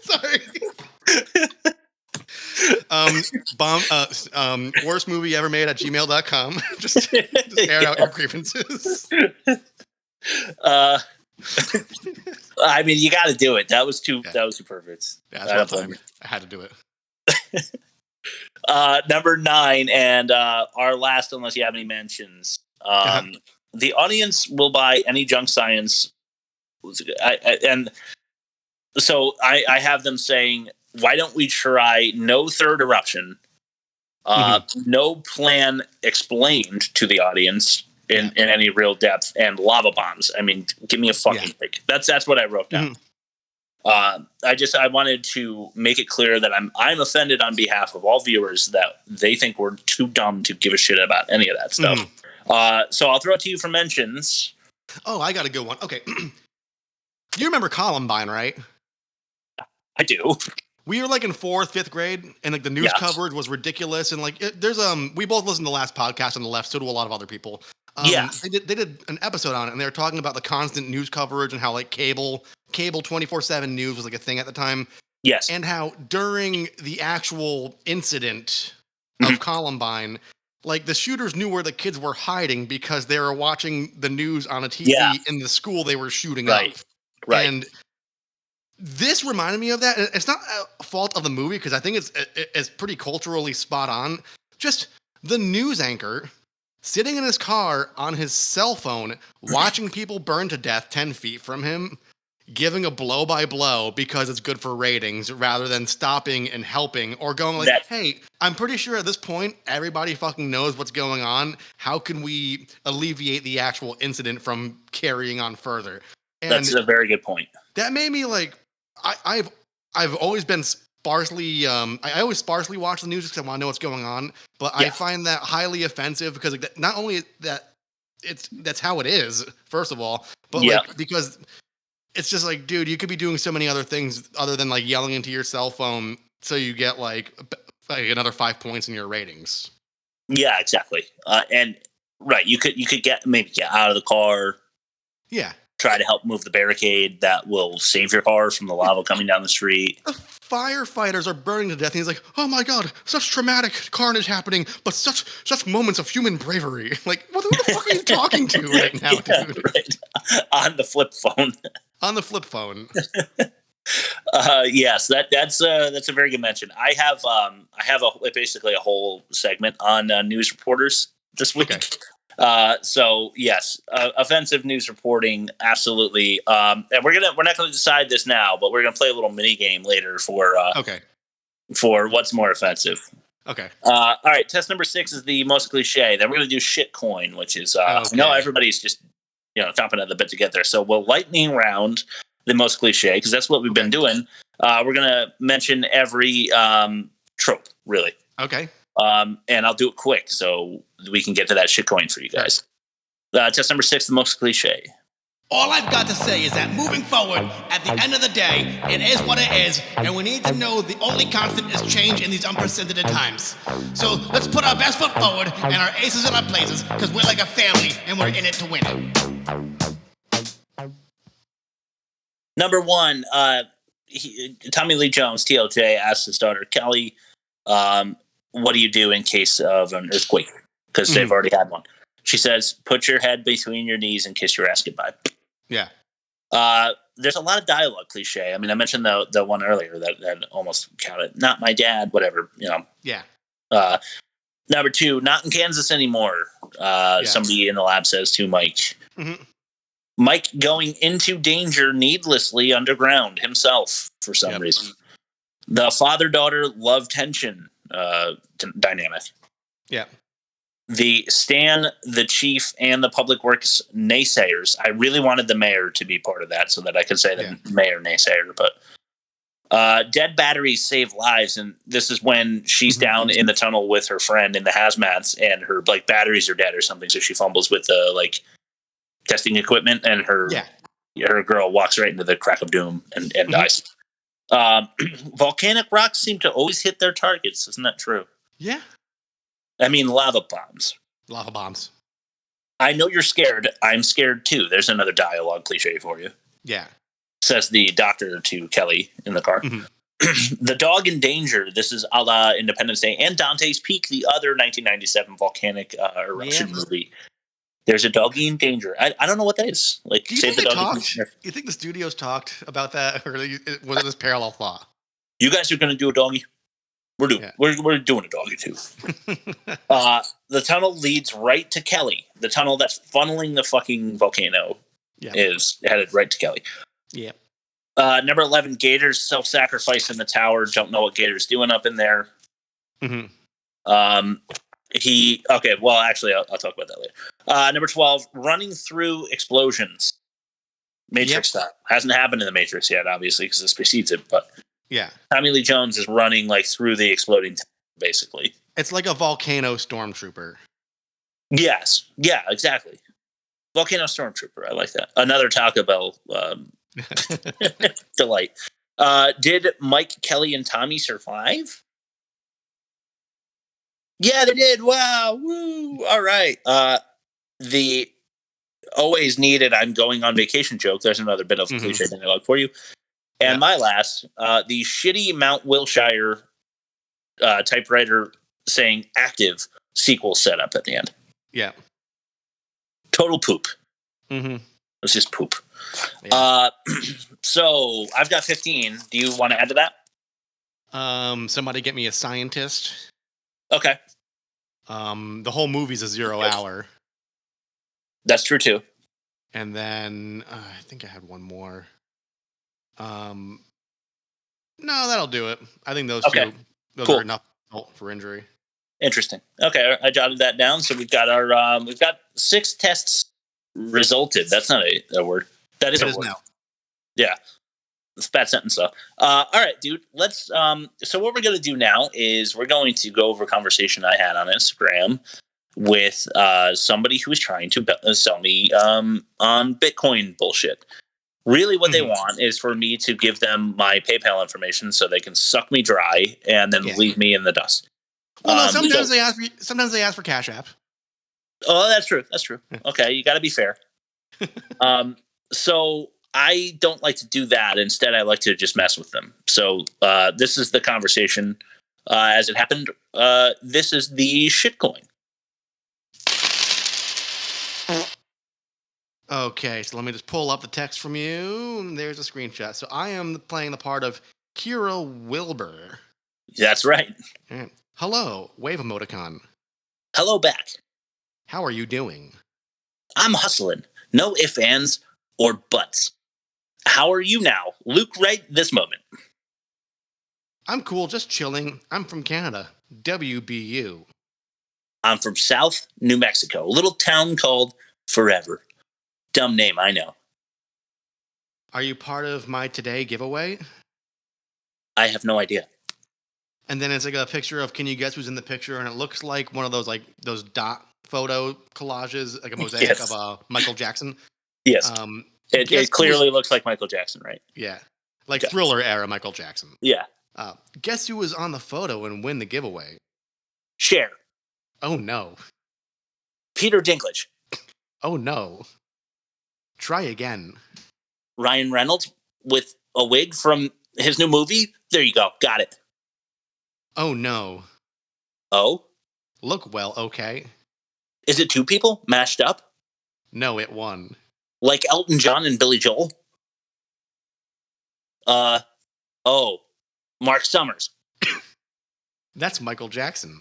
Sorry. Worst movie ever made at gmail.com. just air out your grievances. I mean, you got to do it. That was too perfect. Yeah, that's what I had to do it. Number 9 and our last, unless you have any mentions. The audience will buy any junk science, and so I have them saying, why don't we try no third eruption, no plan explained to the audience in any real depth, and lava bombs. I mean, give me a fucking break. That's what I wrote down. I wanted to make it clear that I'm offended on behalf of all viewers that they think we're too dumb to give a shit about any of that stuff. So I'll throw it to you for mentions. Oh, I got a good one. Okay. You remember Columbine, right? I do. We were like in 4th, 5th grade, and like the news coverage was ridiculous. And like, there's we both listened to the last podcast on the left, so do a lot of other people. They did an episode on it, and they were talking about the constant news coverage and how like cable 24/7 news was like a thing at the time. Yes, and how during the actual incident of Columbine, like the shooters knew where the kids were hiding because they were watching the news on a TV in the school they were shooting up. Right. And this reminded me of that. It's not a fault of the movie because I think it's pretty culturally spot on. Just the news anchor sitting in his car on his cell phone, watching people burn to death 10 feet from him. giving a blow by blow because it's good for ratings rather than stopping and helping or going like, hey, I'm pretty sure at this point everybody fucking knows what's going on. How can we alleviate the actual incident from carrying on further? And that's a very good point. That made me like, I've always been sparsely, I always sparsely watch the news because I want to know what's going on, but I find that highly offensive because like, not only that that's how it is, first of all, but like, because it's just like, dude, you could be doing so many other things other than like yelling into your cell phone so you get like another 5 points in your ratings. Yeah, exactly. And right, you could get out of the car. Yeah. Try to help move the barricade that will save your car from the lava coming down the street. The firefighters are burning to death, and he's like, "Oh my god, such traumatic carnage happening, but such moments of human bravery." Like, who the fuck are you talking to right now, dude? Right. On the flip phone. On the flip phone. Yes, that's a very good mention. I have basically a whole segment on news reporters this week. Okay. So yes, offensive news reporting, absolutely. And we're not gonna decide this now, but we're gonna play a little mini game later for what's more offensive. Okay. All right. Test number 6 is the most cliche. Then we're gonna do shitcoin, which is I know everybody's just chomping at the bit to get there. So we'll lightning round the most cliche because that's what we've been doing. We're gonna mention every trope, really. Okay. And I'll do it quick so we can get to that shitcoin for you guys. Test number 6, the most cliche. All I've got to say is that moving forward, at the end of the day, it is what it is, and we need to know the only constant is change in these unprecedented times. So let's put our best foot forward and our aces in our places, because we're like a family and we're in it to win it. Number 1, Tommy Lee Jones, TLJ, asks his daughter, Kelly, what do you do in case of an earthquake? Because they've already had one. She says, put your head between your knees and kiss your ass goodbye. Yeah. There's a lot of dialogue cliche. I mean, I mentioned the one earlier that almost counted. Not my dad, whatever, Yeah. Number 2, not in Kansas anymore. Somebody in the lab says to Mike. Mm-hmm. Mike going into danger needlessly underground himself for some reason. The father-daughter love tension dynamic. Yeah. The Stan, the chief, and the public works naysayers. I really wanted the mayor to be part of that so that I could say the mayor naysayer. But dead batteries save lives, and this is when she's down in the tunnel with her friend in the hazmats, and her batteries are dead or something. So she fumbles with the testing equipment, and her girl walks right into the crack of doom and dies. Volcanic rocks seem to always hit their targets. Isn't that true? Yeah. I mean, lava bombs. Lava bombs. I know you're scared. I'm scared too. There's another dialogue cliche for you. Yeah. Says the doctor to Kelly in the car. Mm-hmm. The dog in danger. This is a la Independence Day and Dante's Peak, the other 1997 volcanic eruption movie. There's a doggy in danger. I don't know what that is. Like, save the doggy. You think the studios talked about that, or was it this parallel thought? You guys are going to do a doggy? We're doing a doggy too. The tunnel leads right to Kelly. The tunnel that's funneling the fucking volcano is headed right to Kelly. Yeah. Number 11, Gator's self-sacrifice in the tower. Don't know what Gator's doing up in there. Mm-hmm. I'll talk about that later. Number 12, running through explosions. Matrix style. Hasn't happened in the Matrix yet, obviously, because this precedes it, but Tommy Lee Jones is running through the exploding tower, basically. It's like a volcano stormtrooper. Yes. Yeah, exactly. Volcano stormtrooper. I like that. Another Taco Bell delight. Did Mike, Kelly, and Tommy survive? Yeah, they did. Wow. Woo. All right. The always needed I'm going on vacation joke. There's another bit of cliche dialogue for you. And my last, the shitty Mount Wilshire typewriter saying active sequel setup at the end. Yeah. Total poop. Mm-hmm. It's just poop. Yeah. So I've got 15. Do you want to add to that? Somebody get me a scientist. Okay. The whole movie's a 0 hour. That's true too. And then I think I had one more. No, that'll do it. I think those Okay. two, those Cool. are enough for injury. Interesting. Okay, I jotted that down. So we've got our 6 tests resulted. That's not a word. That is It a is word. now. Yeah. It's a bad sentence though. All right, dude. Let's. So what we're gonna do now is we're going to go over a conversation I had on Instagram with somebody who was trying to sell me on Bitcoin bullshit. Really, what they want is for me to give them my PayPal information so they can suck me dry and then leave me in the dust. Well, no, sometimes they ask. Sometimes they ask for Cash App. Oh, that's true. That's true. Okay, you got to be fair. So I don't like to do that. Instead, I like to just mess with them. So this is the conversation as it happened. This is the shitcoin. Okay, so let me just pull up the text from you. There's a screenshot. So I am playing the part of Kira Wilbur. That's right. Right. Hello, wave emoticon. Hello back. How are you doing? I'm hustling. No ifs, ands, or buts. How are you now? Luke, right this moment. I'm cool, just chilling. I'm from Canada. WBU. I'm from South New Mexico, a little town called Forever. Dumb name, I know. Are you part of my today giveaway? I have no idea. And then it's like a picture of, can you guess who's in the picture? And it looks like one of those those dot photo collages, like a mosaic of Michael Jackson. Yes. It clearly looks like Michael Jackson, right? Yeah. Like Thriller era Michael Jackson. Yeah. Guess who was on the photo and win the giveaway? Cher. Oh no. Peter Dinklage. Oh no. Try again. Ryan Reynolds with a wig from his new movie. There you go. Got it. Oh no. Oh? Look well, okay. Is it 2 people mashed up? No, it won. Like Elton John and Billy Joel? Mark Summers. That's Michael Jackson.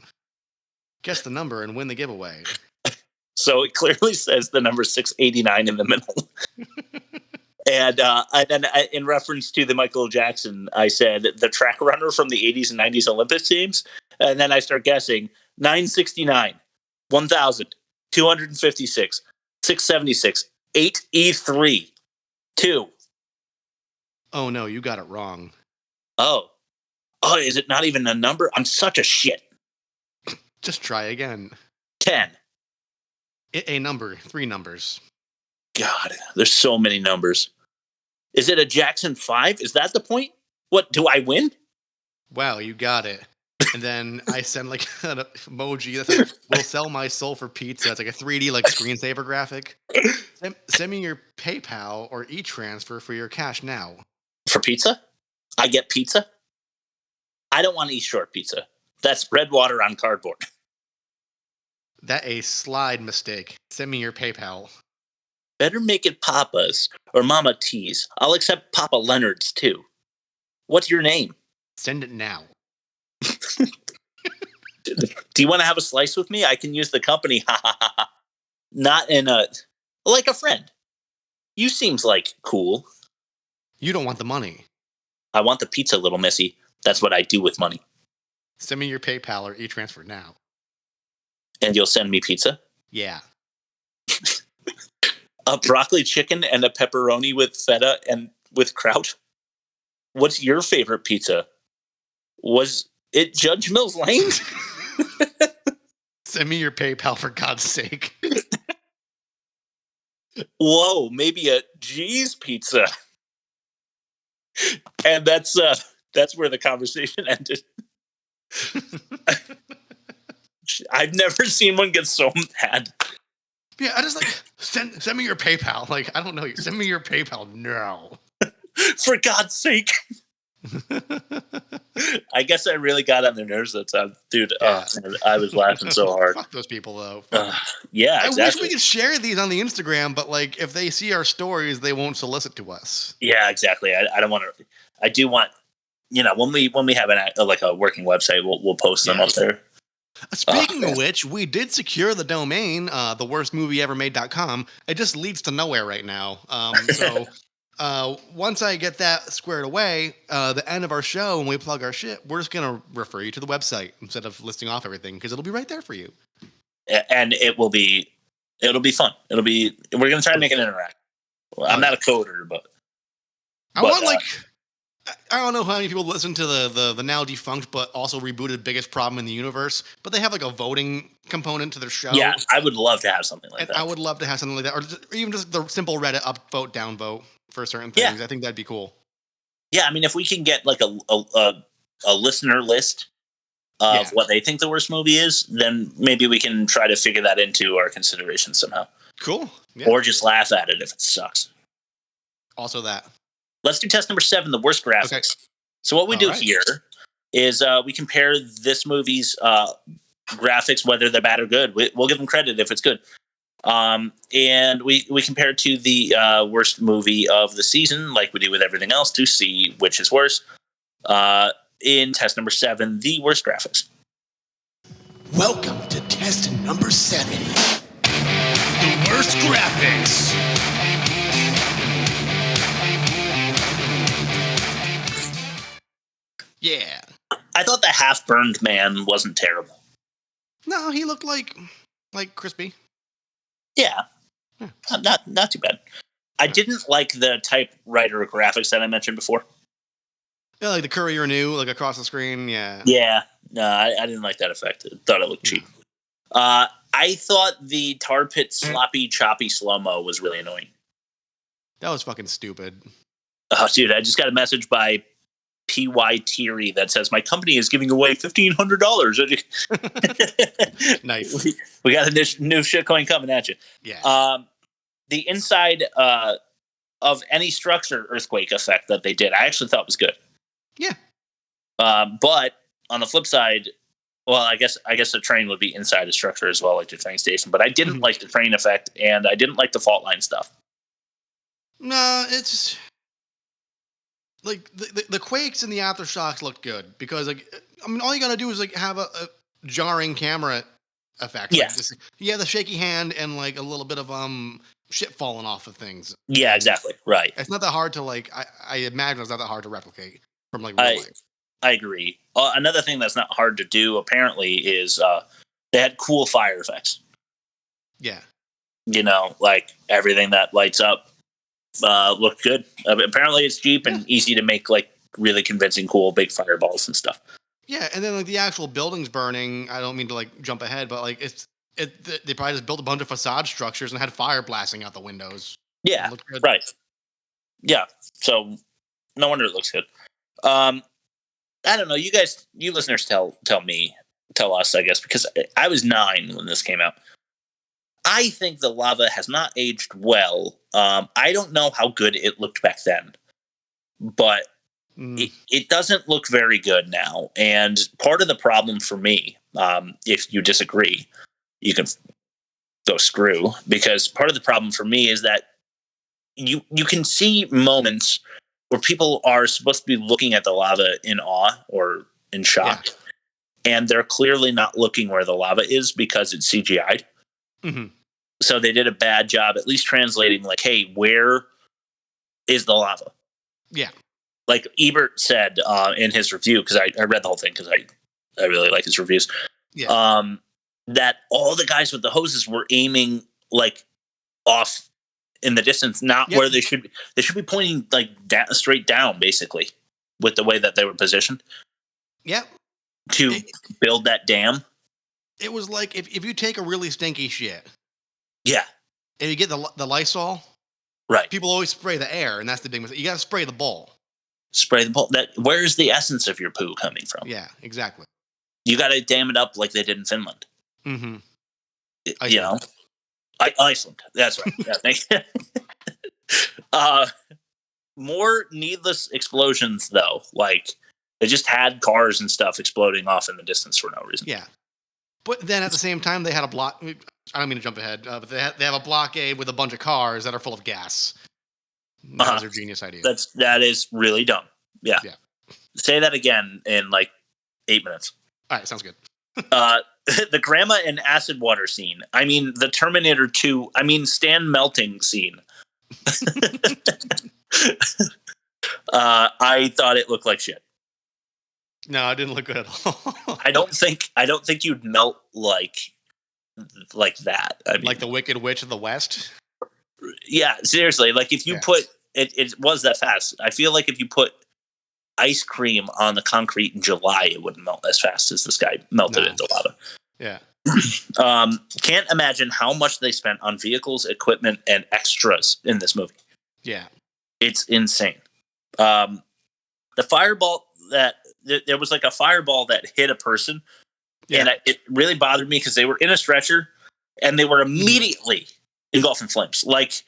Guess the number and win the giveaway. So it clearly says the number 689 in the middle. And then in reference to the Michael Jackson, I said the track runner from the 80s and 90s Olympics Games. And then I start guessing 969, 1,000, 256, 676, 8E3, 2. Oh no, you got it wrong. Oh, is it not even a number? I'm such a shit. Just try again. 10. A number, 3 numbers. God, there's so many numbers. Is it a Jackson 5? Is that the point? What, do I win? Wow, you got it. And then I send like an emoji that's like, "Will sell my soul for pizza." It's like a 3D like screensaver graphic. Send me your PayPal or e-transfer for your cash now. For pizza? I get pizza? I don't want East Shore pizza. That's red water on cardboard. That a slide mistake. Send me your PayPal. Better make it Papa's or Mama T's. I'll accept Papa Leonard's too. What's your name? Send it now. Do you want to have a slice with me? I can use the company. Not in like a friend. You seems like cool. You don't want the money. I want the pizza, little missy. That's what I do with money. Send me your PayPal or e-transfer now. And you'll send me pizza? Yeah. A broccoli chicken and a pepperoni with feta and with kraut. What's your favorite pizza? Was it Judge Mills Lane? Send me your PayPal for God's sake. Whoa, maybe a G's pizza. And that's where the conversation ended. I've never seen one get so mad. Yeah, I just like send me your PayPal. Like, I don't know. Send me your PayPal now. For God's sake. I guess I really got on their nerves that time. Dude, Yeah. I was laughing so hard. Fuck those people, though. Yeah, exactly. I wish we could share these on the Instagram, but like, if they see our stories, they won't solicit to us. Yeah, exactly. I don't want to. I do want, when we have a working website, we'll post them up there. Speaking of which, we did secure the domain, theworstmovieevermade.com. It just leads to nowhere right now. So Once I get that squared away, the end of our show, when we plug our shit, we're just going to refer you to the website instead of listing off everything because it'll be right there for you. And it'll be fun. We're going to try to make it interactive. Well, I'm not a coder, but I don't know how many people listen to the now defunct but also rebooted Biggest Problem in the Universe, but they have like a voting component to their show. Yeah, I would love to have something like that. I would love to have something like that, or even just the simple Reddit upvote, downvote for certain things. Yeah. I think that'd be cool. Yeah, I mean, if we can get like a listener list of what they think the worst movie is, then maybe we can try to figure that into our consideration somehow. Cool. Yeah. Or just laugh at it if it sucks. Also that. Let's do test number 7, the worst graphics. Okay. So what we do here is we compare this movie's graphics, whether they're bad or good. We'll give them credit if it's good. And we compare it to the worst movie of the season, like we do with everything else, to see which is worse. In test number 7, the worst graphics. Welcome to test number 7. The worst graphics. Yeah. I thought the half-burned man wasn't terrible. No, he looked like crispy. Yeah. Not too bad. I didn't like the typewriter graphics that I mentioned before. Yeah, like the Courier New, like across the screen, yeah. Yeah. No, I didn't like that effect. I thought it looked cheap. I thought the tar pit sloppy, choppy slow-mo was really annoying. That was fucking stupid. Oh, dude, I just got a message by P.Y. Thierry that says, my company is giving away $1,500. Nice. We got a new shitcoin coming at you. Yeah. The inside of any structure earthquake effect that they did, I actually thought was good. Yeah. But on the flip side, well, I guess the train would be inside a structure as well, like the train station. But I didn't like the train effect, and I didn't like the fault line stuff. No, it's like the quakes and the aftershocks looked good because, like, I mean, all you gotta do is like have a jarring camera effect. Yeah, like the shaky hand and like a little bit of shit falling off of things. Yeah, exactly. Right. It's not that hard to like. I imagine it's not that hard to replicate from like real life. I agree. Another thing that's not hard to do apparently is they had cool fire effects. Yeah. You know, like everything that lights up looked good. Apparently it's cheap and easy to make like really convincing cool big fireballs and stuff. Yeah, and then like the actual buildings burning, I don't mean to like jump ahead, but like they probably just built a bunch of facade structures and had fire blasting out the windows. Yeah, right. Yeah, so no wonder it looks good. I don't know. You listeners tell us, I guess, because I was 9 when this came out. I think the lava has not aged well. I don't know how good it looked back then, but it doesn't look very good now. And part of the problem for me, if you disagree, you can go screw, because part of the problem for me is that you can see moments where people are supposed to be looking at the lava in awe or in shock, and they're clearly not looking where the lava is because it's CGI'd. Mm-hmm. So they did a bad job at least translating, like, hey, where is the lava? Yeah. Like Ebert said in his review, because I read the whole thing because I really like his reviews, that all the guys with the hoses were aiming like off in the distance, not where they should be. They should be pointing like straight down, basically, with the way that they were positioned. Yep. To build that dam. It was like if you take a really stinky shit. Yeah. And you get the Lysol. Right. People always spray the air, and that's the big mistake. You got to spray the bowl. Spray the bowl. Where's the essence of your poo coming from? Yeah, exactly. You got to dam it up like they did in Finland. Mm-hmm. You know? Iceland. That's right. Yeah, thank you. More needless explosions, though. Like, they just had cars and stuff exploding off in the distance for no reason. Yeah. But then at the same time, they had a block. I don't mean to jump ahead, but they have a blockade with a bunch of cars that are full of gas. That was their genius idea. That is really dumb. Yeah. Say that again in like 8 minutes. All right, sounds good. The grandma and acid water scene. I mean, the Terminator 2. I mean, Stan melting scene. I thought it looked like shit. No, it didn't look good at all. I don't think you'd melt like that. I mean, like the Wicked Witch of the West. Yeah, seriously. Like if you put it was that fast. I feel like if you put ice cream on the concrete in July, it wouldn't melt as fast as this guy melted into lava. Yeah. Can't imagine how much they spent on vehicles, equipment, and extras in this movie. Yeah. It's insane. The fireball there was like a fireball that hit a person, and it really bothered me because they were in a stretcher and they were immediately engulfed in flames. Like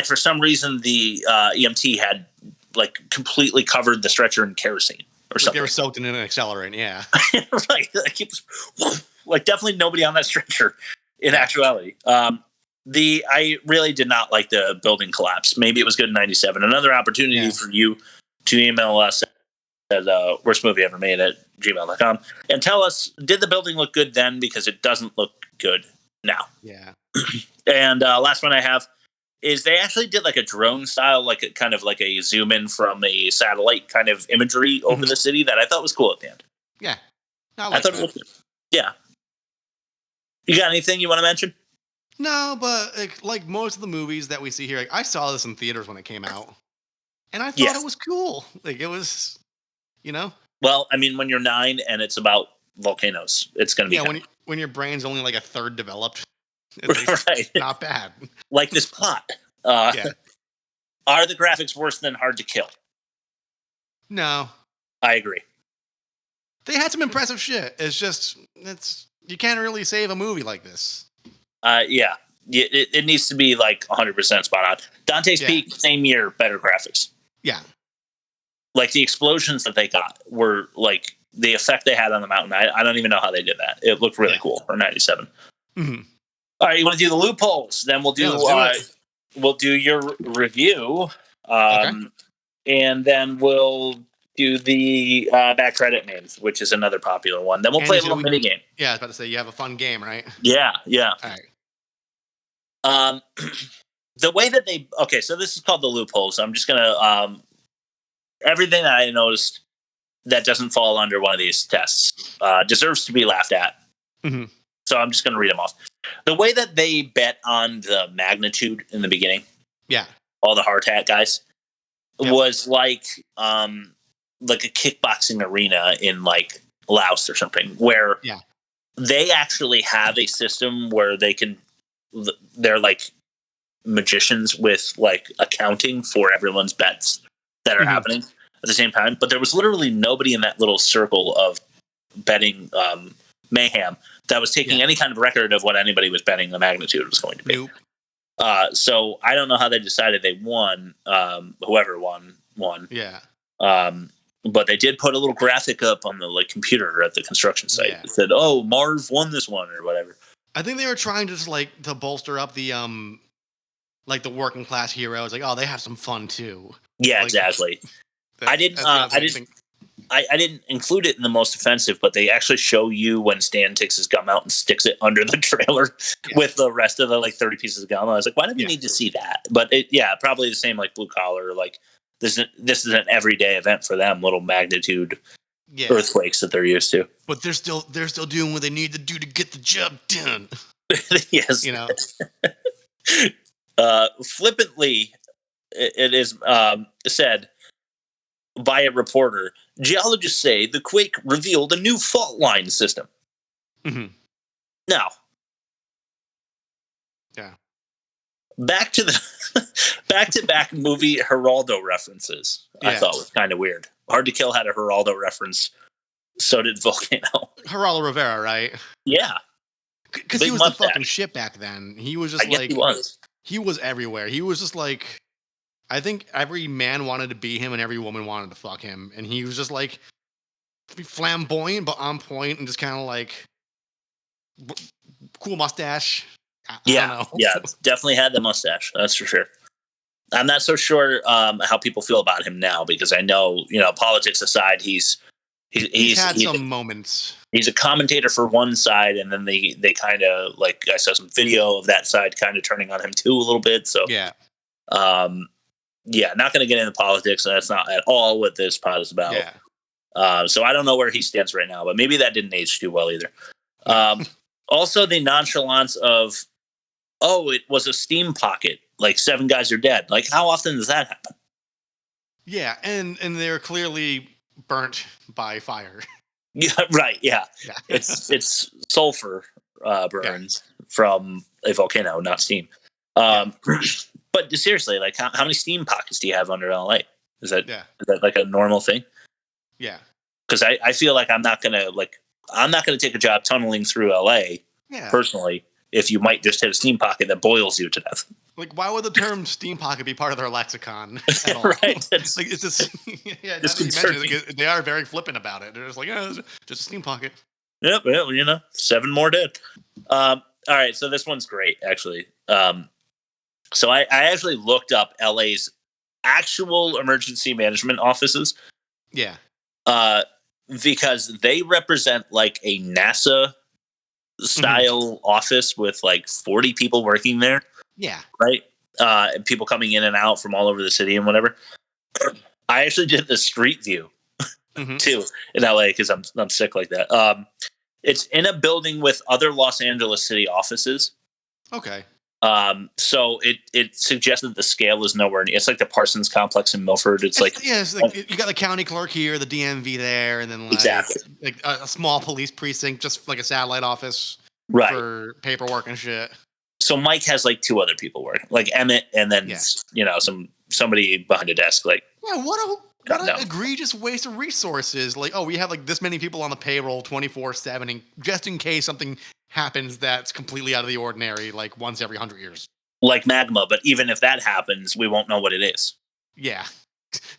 for some reason the EMT had like completely covered the stretcher in kerosene or something. They were soaked in an accelerant. Yeah. Right. Like definitely nobody on that stretcher in actuality. I really did not like the building collapse. Maybe it was good in 97. Another opportunity for you to email us at worst movie ever made at gmail.com and tell us, did the building look good then? Because it doesn't look good now. Yeah. And last one I have is they actually did like a drone style, like a kind of like a zoom in from a satellite kind of imagery over the city that I thought was cool at the end. Yeah. I thought it was good. Yeah. You got anything you want to mention? No, but like most of the movies that we see here, like, I saw this in theaters when it came out, and I thought it was cool. Like it was, Well, I mean, when you're 9 and it's about volcanoes, it's going to be when your brain's only like a third developed, it's right. not bad. Like this plot. Are the graphics worse than Hard to Kill? No, I agree. They had some impressive shit. It's just you can't really save a movie like this. It needs to be like 100% spot on. Dante's Peak, same year, better graphics. Yeah. Like the explosions that they got were like the effect they had on the mountain. I don't even know how they did that. It looked really cool for 97. Mm-hmm. All right, you want to do the loopholes? Then we'll do your review, and then we'll do the back credit names, which is another popular one. Then we'll play a little mini game. Yeah, I was about to say you have a fun game, right? Yeah. All right. The way that so this is called the loophole. So I'm just gonna everything that I noticed that doesn't fall under one of these tests deserves to be laughed at. Mm-hmm. So I'm just gonna read them off. The way that they bet on the magnitude in the beginning, all the hard hat guys, was like a kickboxing arena in like Laos or something, where they actually have a system where they're like magicians with like accounting for everyone's bets that are happening at the same time. But there was literally nobody in that little circle of betting mayhem that was taking any kind of record of what anybody was betting the magnitude was going to be. Nope. So I don't know how they decided they won. Whoever won. Yeah. But they did put a little graphic up on the like computer at the construction site. It said, "Oh, Marv won this one" or whatever. I think they were trying to bolster up the like the working class heroes. Like, oh, they have some fun too. Yeah, exactly. I didn't include it in the most offensive, but they actually show you when Stan takes his gum out and sticks it under the trailer with the rest of the like 30 pieces of gum. I was like, why do we need to see that? But probably the same like blue collar. Like this is an everyday event for them. Little magnitude earthquakes that they're used to. But they're still doing what they need to do to get the job done. Yes, flippantly, it is said by a reporter, geologists say the quake revealed a new fault line system. Mm-hmm. Now, back to the back-to-back movie Geraldo references. I thought was kind of weird. Hard to Kill had a Geraldo reference. So did Volcano. Geraldo Rivera, right? Yeah. Because he was the fucking shit back then. He was just he was everywhere. He was just like, I think every man wanted to be him and every woman wanted to fuck him. And he was just like flamboyant, but on point and just kind of like cool mustache. I don't know. Yeah, definitely had the mustache. That's for sure. I'm not so sure how people feel about him now because I know, politics aside, he's had some moments. He's a commentator for one side, and then they kind of like I saw some video of that side kind of turning on him too a little bit. So Yeah, not going to get into politics. That's not at all what this pod is about. Yeah. So I don't know where he stands right now, but maybe that didn't age too well either. Also, the nonchalance of, it was a steam pocket. Like 7 guys are dead. Like, how often does that happen? Yeah, and they're clearly burnt by fire. Yeah, right. Yeah, it's sulfur burns from a volcano, not steam. But seriously, like, how many steam pockets do you have under LA? Is that like a normal thing? Yeah, because I feel like I'm not gonna take a job tunneling through LA personally if you might just hit a steam pocket that boils you to death. Like, why would the term steam pocket be part of their lexicon at all? Right? It's like, it's just, they are very flippant about it. They're just like, it's just a steam pocket. Yep, well, 7 more dead. All right, so this one's great, actually. So I actually looked up LA's actual emergency management offices. Yeah. Because they represent like a NASA style office with like 40 people working there. Yeah. Right. And people coming in and out from all over the city and whatever. I actually did the street view too in LA because I'm sick like that. It's in a building with other Los Angeles city offices. Okay. So it suggests that the scale is nowhere near. It's like the Parsons complex in Milford. It's like you got the county clerk here, the DMV there, and then like a small police precinct, just like a satellite office for paperwork and shit. So Mike has like 2 other people working, like Emmett, and then somebody behind a desk. Like, what an egregious waste of resources! Like, we have like this many people on the payroll 24/7, and just in case something happens that's completely out of the ordinary, like once every 100 years. Like Magma, but even if that happens, we won't know what it is. Yeah,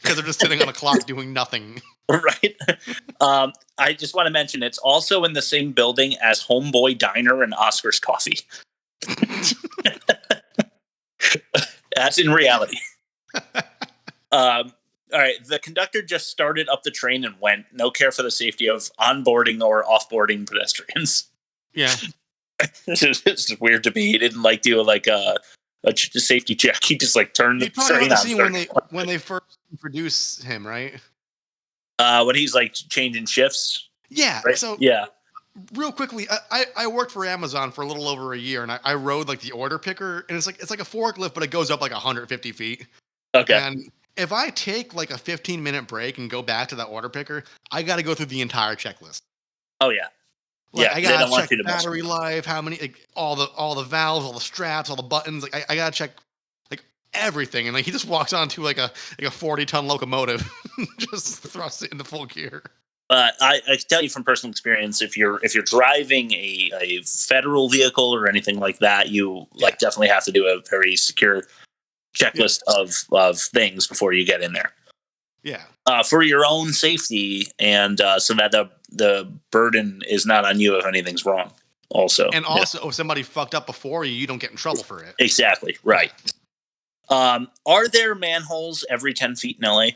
because they're just sitting on a clock doing nothing. Right. I just want to mention it's also in the same building as Homeboy Diner and Oscar's Coffee. That's in reality. All right. The conductor just started up the train and went. No care for the safety of onboarding or offboarding pedestrians. Yeah. It's just weird to me. He didn't like do like a safety check. He just like turned the train on. When they first introduce him, right? When he's like changing shifts. Yeah. Right? So real quickly, I worked for Amazon for a little over a year, and I rode like the order picker, and it's like a forklift, but it goes up like 150 feet. Okay. And if I take like a 15-minute break and go back to that order picker, I got to go through the entire checklist. Oh yeah. Like, I gotta check battery life, how many, like, all the valves, all the straps, all the buttons. Like I gotta check like everything, and like he just walks onto like a 40-ton locomotive, just thrusts it into full gear. I can tell you from personal experience, if you're driving a federal vehicle or anything like that, you like definitely have to do a very secure checklist of things before you get in there. Yeah. For your own safety and so that the burden is not on you if anything's wrong. Also, if somebody fucked up before you don't get in trouble for it. Exactly right. Are there manholes every 10 feet in LA?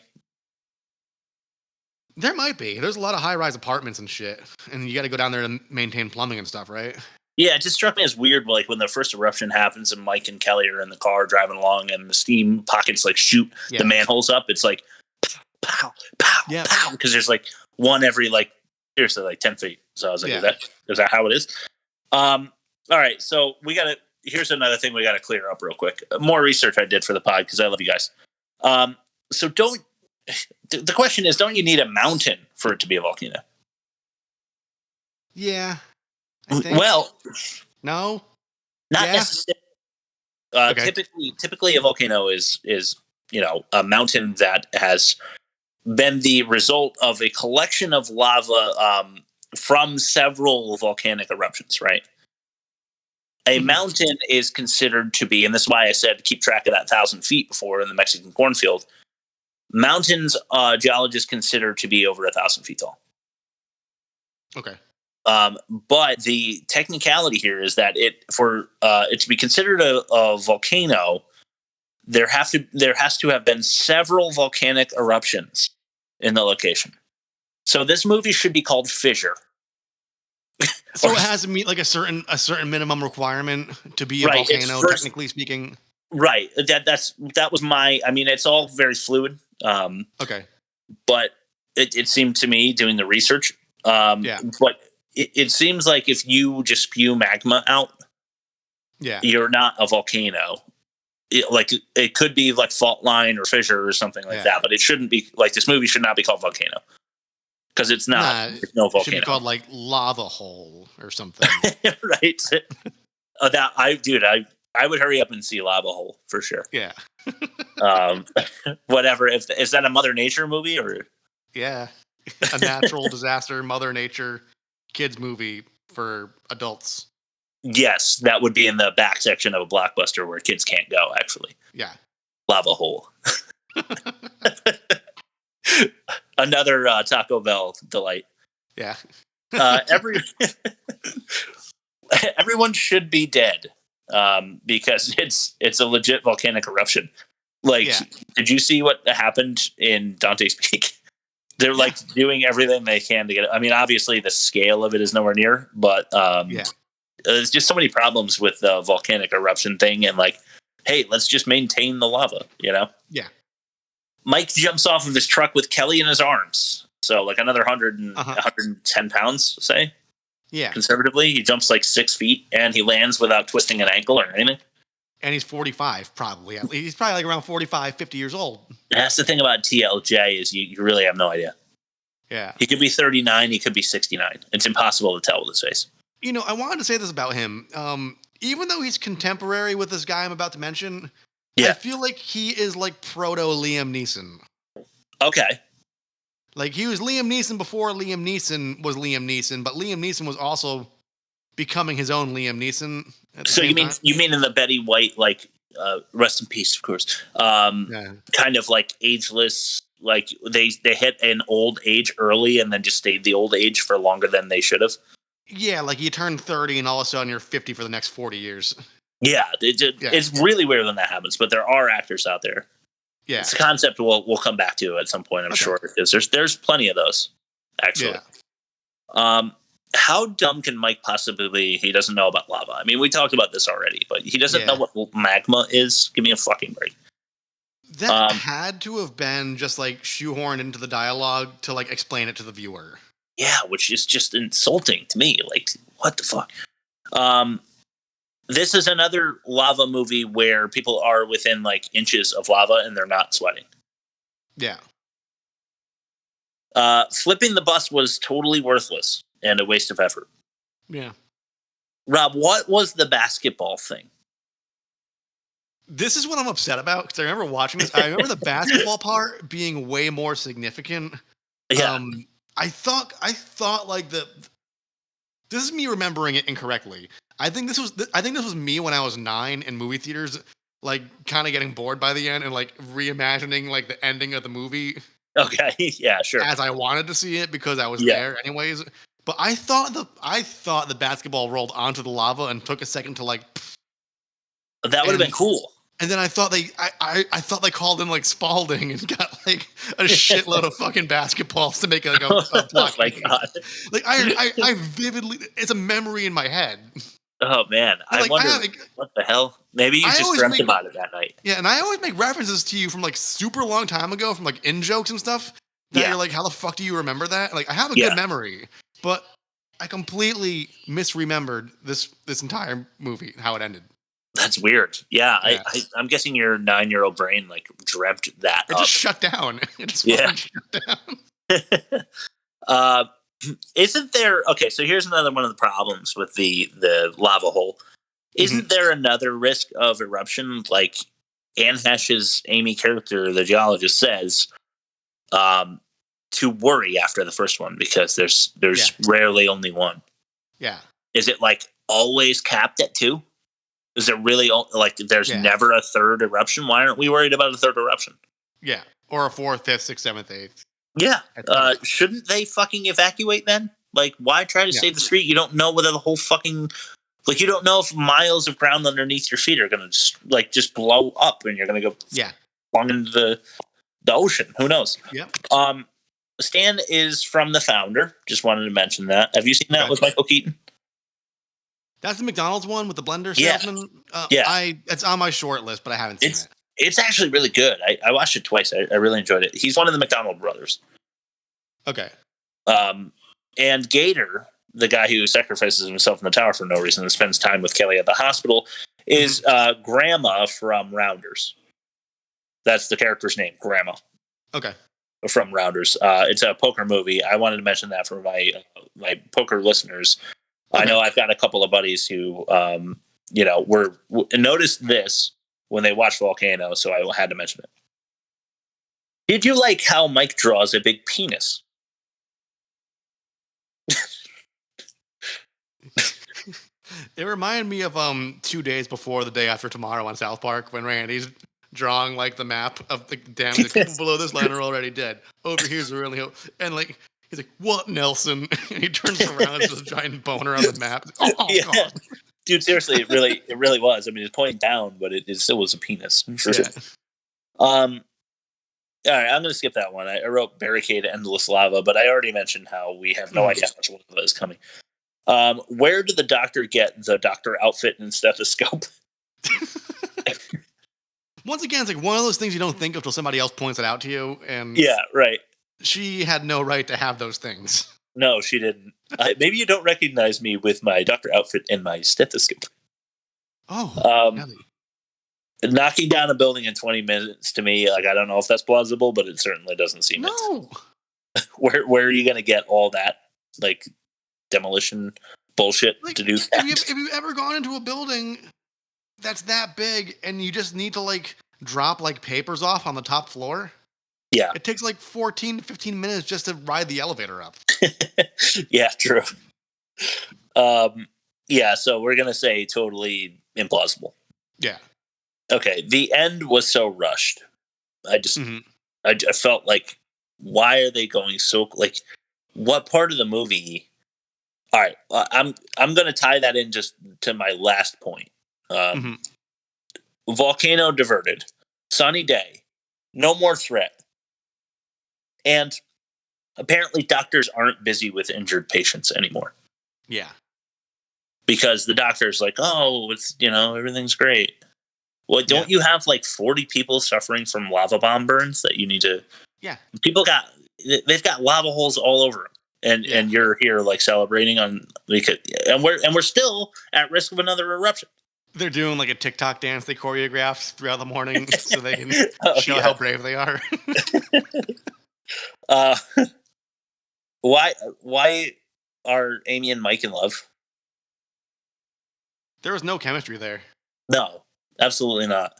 There might be. There's a lot of high-rise apartments and shit, and you got to go down there to maintain plumbing and stuff, right? Yeah, it just struck me as weird, like when the first eruption happens and Mike and Kelly are in the car driving along and the steam pockets like shoot the manholes up. It's like pow, pow, pow, because there's like one every like seriously like 10 feet. So I was like, is that how it is? All right, so here's another thing we got to clear up real quick. More research I did for the pod because I love you guys. So the question is, don't you need a mountain for it to be a volcano? Yeah. Well, no, not necessarily. Typically, a volcano is a mountain that has been the result of a collection of lava from several volcanic eruptions. Right. A mountain is considered to be, and this is why I said keep track of that 1,000 feet before in the Mexican cornfield. Mountains, geologists consider to be over 1,000 feet tall. Okay. But the technicality here is that for it to be considered a volcano, there has to have been several volcanic eruptions in the location. So this movie should be called Fissure. So it has to meet like a certain minimum requirement to be a volcano, technically speaking. Right. That was my. I mean, it's all very fluid. Okay. But it seemed to me doing the research. Yeah. But it seems like if you just spew magma out, Yeah. you're not a volcano. It could be like fault line or fissure or something like that, but it shouldn't be like this movie should not be called Volcano because it's not. It's no volcano. It should be called like Lava Hole or something. Right. I would hurry up and see Lava Hole for sure. Yeah. Whatever. Is that a Mother Nature movie or? Yeah, a natural disaster, Mother Nature, kids movie for adults. Yes, that would be in the back section of a Blockbuster where kids can't go. Actually, yeah, Lava Hole. Another Taco Bell delight. Yeah. Everyone should be dead because it's a legit volcanic eruption. Did you see what happened in Dante's Peak? They're doing everything they can to get it. I mean, obviously the scale of it is nowhere near, but there's just so many problems with the volcanic eruption thing. And hey, let's just maintain the lava, Yeah. Mike jumps off of his truck with Kelly in his arms. So another 110 pounds, say. Yeah. Conservatively, he jumps 6 feet and he lands without twisting an ankle or anything. And he's 45, probably. He's probably around 45, 50 years old. That's the thing about TLJ is you really have no idea. Yeah. He could be 39. He could be 69. It's impossible to tell with his face. I wanted to say this about him. Even though he's contemporary with this guy I'm about to mention, I feel like he is proto Liam Neeson. Okay. He was Liam Neeson before Liam Neeson was Liam Neeson, but Liam Neeson was also becoming his own Liam Neeson. So you mean in the Betty White, rest in peace, of course. Kind of ageless, they hit an old age early and then just stayed the old age for longer than they should have. Yeah, you turn 30 and all of a sudden you're 50 for the next 40 years. Yeah, it's really weird when that happens, but there are actors out there. Yeah, it's a concept we'll come back to at some point, I'm sure, because there's plenty of those, actually. Yeah. How dumb can Mike possibly be? He doesn't know about lava. I mean, we talked about this already, but he doesn't know what magma is. Give me a fucking break. That had to have been just shoehorned into the dialogue to explain it to the viewer. Yeah, which is just insulting to me. What the fuck? This is another lava movie where people are within inches of lava and they're not sweating. Yeah. Flipping the bus was totally worthless and a waste of effort. Yeah. Rob, what was the basketball thing? This is what I'm upset about because I remember watching this. I remember the basketball part being way more significant. Yeah. I thought this is me remembering it incorrectly. I think this was me when I was 9 in movie theaters, kind of getting bored by the end and reimagining the ending of the movie. Okay, yeah, sure. As I wanted to see it because I was there anyways. But I thought the basketball rolled onto the lava and took a second to that would have been cool. And then I thought they called in Spalding and got a shitload of fucking basketballs to make a block. Oh my god! I vividly, it's a memory in my head. Oh man, I wonder what the hell. Maybe you just dreamt about it that night. Yeah, and I always make references to you from super long time ago, from in jokes and stuff. That you're how the fuck do you remember that? I have a good memory, but I completely misremembered this entire movie, how it ended. That's weird. Yeah, I'm guessing your 9-year-old brain dreamt that. It just shut down. It just shut down. Isn't there? Okay, so here's another one of the problems with the lava hole. Isn't there another risk of eruption? Anne Heche's Amy character, the geologist, says, to worry after the first one because there's rarely only one. Yeah. Is it always capped at 2? Is it really there's never a third eruption? Why aren't we worried about a third eruption? Yeah, or a 4th, 5th, 6th, 7th, 8th. Yeah. Shouldn't they fucking evacuate then? Why try to save the street? You don't know whether the whole fucking you don't know if miles of ground underneath your feet are gonna just blow up and you're gonna go long into the ocean. Who knows? Yeah. Stan is from The Founder. Just wanted to mention that. Have you seen that with Michael Keaton? That's the McDonald's one with the blender Yeah. salesman. Yeah. It's on my short list, but I haven't seen it. It's actually really good. I watched it twice. I really enjoyed it. He's one of the McDonald brothers. Okay. And Gator, the guy who sacrifices himself in the tower for no reason and spends time with Kelly at the hospital, is Grandma from Rounders. That's the character's name, Grandma. Okay. From Rounders. It's a poker movie. I wanted to mention that for my poker listeners. Okay. I know I've got a couple of buddies who, noticed this when they watched Volcano, so I had to mention it. Did you like how Mike draws a big penis? It reminded me of 2 days before the day after tomorrow on South Park when Randy's drawing like the map of the damn the people below this line are already dead. Over here's the really hope. And like he's like, "What, Nelson?" And he turns around, it's this giant boner on the map. Oh God. Dude, seriously, it really was. I mean, it's pointing down, but it still was a penis. For sure. All right, I'm going to skip that one. I wrote Barricade Endless Lava, but I already mentioned how we have no idea how much lava is coming. Where did the doctor get the doctor outfit and stethoscope? Once again, it's like one of those things you don't think of till somebody else points it out to you. And yeah, right. She had no right to have those things. No, she didn't. Maybe you don't recognize me with my doctor outfit and my stethoscope. Oh, really? Knocking down a building in 20 minutes to me, like I don't know if that's plausible, but it certainly doesn't seem it. No. Where are you going to get all that like demolition bullshit to do that? Have you ever gone into a building that's that big and you just need to like drop like papers off on the top floor? Yeah. It takes like 14 to 15 minutes just to ride the elevator up. Yeah, true. Yeah, so we're going to say totally implausible. Yeah. Okay, the end was so rushed. I felt like, why are they going so, like, what part of the movie? All right, I'm going to tie that in just to my last point. Volcano diverted. Sunny day. No more threat. And apparently doctors aren't busy with injured patients anymore. Yeah. Because the doctor's like, oh, it's, everything's great. Well, don't you have like 40 people suffering from lava bomb burns that you need to... Yeah. They've got lava holes all over them. And you're here like celebrating and we're still at risk of another eruption. They're doing like a TikTok dance they choreographed throughout the morning so they can show how brave they are. Why are Amy and Mike in love? There was no chemistry there. No, absolutely not.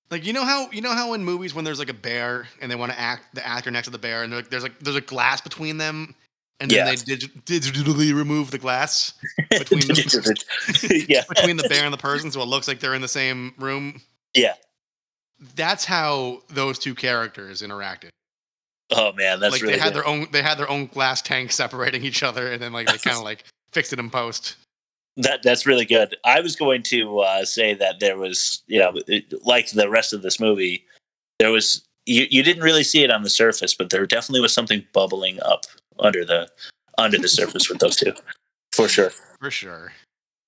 Like you know how in movies when there's like a bear and they want to act the actor next to the bear and there's a glass between them and then they digitally remove the glass between between the bear and the person so it looks like they're in the same room. Yeah. That's how those two characters interacted. Oh man, that's like really they had their own glass tank separating each other and then like they kind of like fixed it in post. That's really good. I was going to say that there was, like the rest of this movie, there was you didn't really see it on the surface, but there definitely was something bubbling up under the surface with those two, for sure. For sure.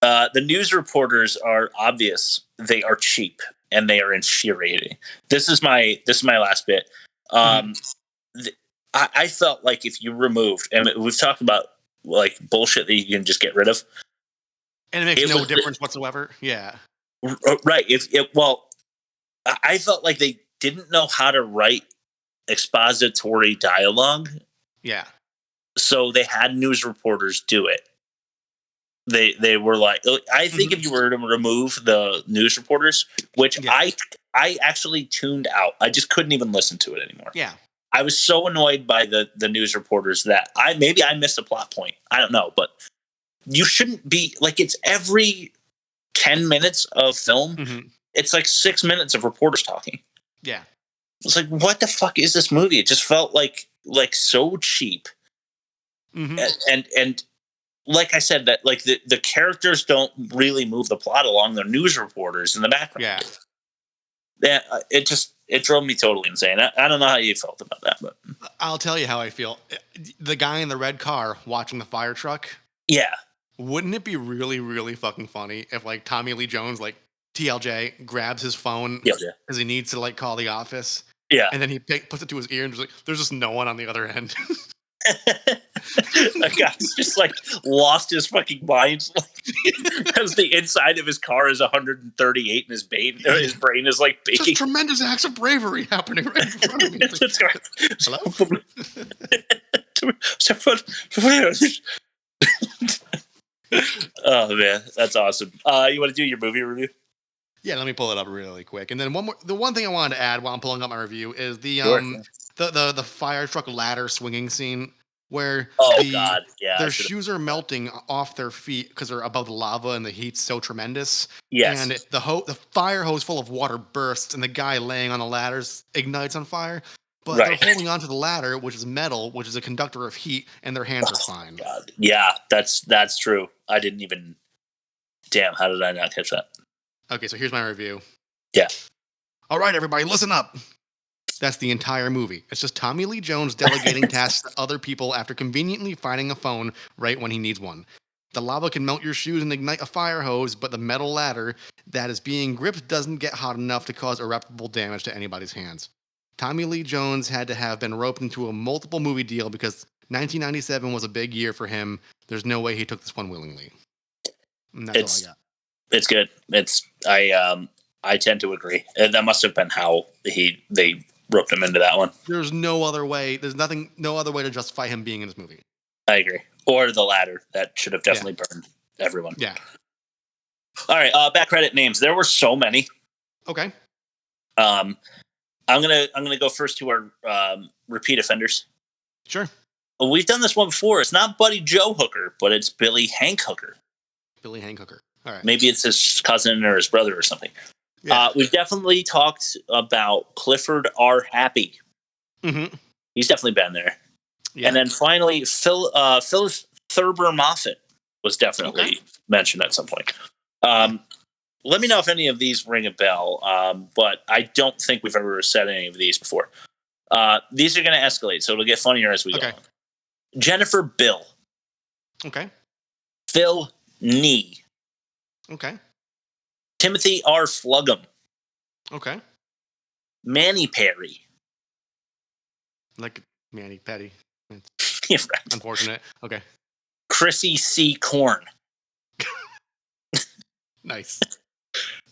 The news reporters are obvious. They are cheap and they are infuriating. This is my last bit. I felt like if you removed, and we've talked about like bullshit that you can just get rid of. And it makes no difference whatsoever. Yeah. Right. I felt like they didn't know how to write expository dialogue. Yeah. So they had news reporters do it. They were like, I think if you were to remove the news reporters, which I actually tuned out, I just couldn't even listen to it anymore. Yeah. I was so annoyed by the news reporters that I missed a plot point. I don't know, but you shouldn't be like, it's every 10 minutes of film. It's like 6 minutes of reporters talking. Yeah. It's like, what the fuck is this movie? It just felt like so cheap. And like I said, that like the characters don't really move the plot along. They're news reporters in the background. Yeah. It drove me totally insane. I don't know how you felt about that, but I'll tell you how I feel. The guy in the red car watching the fire truck. Yeah. Wouldn't it be really, really fucking funny if like Tommy Lee Jones, like TLJ, grabs his phone because he needs to like call the office, and then he puts it to his ear and just like, there's just no one on the other end. That guy's just like lost his fucking mind because the inside of his car is 138 and his brain is like baking. Just tremendous acts of bravery happening right in front of me. Hello? Oh man, that's awesome. You want to do your movie review? Yeah, let me pull it up really quick. And then the one thing I wanted to add while I'm pulling up my review is the the fire truck ladder swinging scene where their shoes are melting off their feet because they're above the lava and the heat's so tremendous. Yes. And the fire hose full of water bursts and the guy laying on the ladders ignites on fire. But they're holding onto the ladder, which is metal, which is a conductor of heat, and their hands are fine. God. Yeah, that's true. I didn't even. Damn, how did I not catch that? Okay, so here's my review. Yeah. All right, everybody, listen up. That's the entire movie. It's just Tommy Lee Jones delegating tasks to other people after conveniently finding a phone right when he needs one. The lava can melt your shoes and ignite a fire hose, but the metal ladder that is being gripped doesn't get hot enough to cause irreparable damage to anybody's hands. Tommy Lee Jones had to have been roped into a multiple movie deal because 1997 was a big year for him. There's no way he took this one willingly. And that's all I got. It's good. I tend to agree. That must have been how they roped him into that one. There's no other way. There's no other way to justify him being in this movie. I agree. Or the ladder that should have definitely burned everyone. Yeah. All right. Back credit names. There were so many. Okay. I'm gonna go first to our repeat offenders. Sure. We've done this one before. It's not Buddy Joe Hooker, but it's Billy Hank Hooker. Billy Hank Hooker. All right. Maybe it's his cousin or his brother or something. Yeah. We've definitely talked about Clifford R. Happy. Mm-hmm. He's definitely been there. Yeah. And then finally, Phyllis Thurber Moffat was definitely mentioned at some point. Let me know if any of these ring a bell, but I don't think we've ever said any of these before. These are going to escalate, so it'll get funnier as we go on. Jennifer Bill. Okay. Phil Nee. Okay. Timothy R. Flugham. Okay. Manny Perry. Like Manny Petty. Yeah, right. Unfortunate. Okay. Chrissy C. Korn. Nice.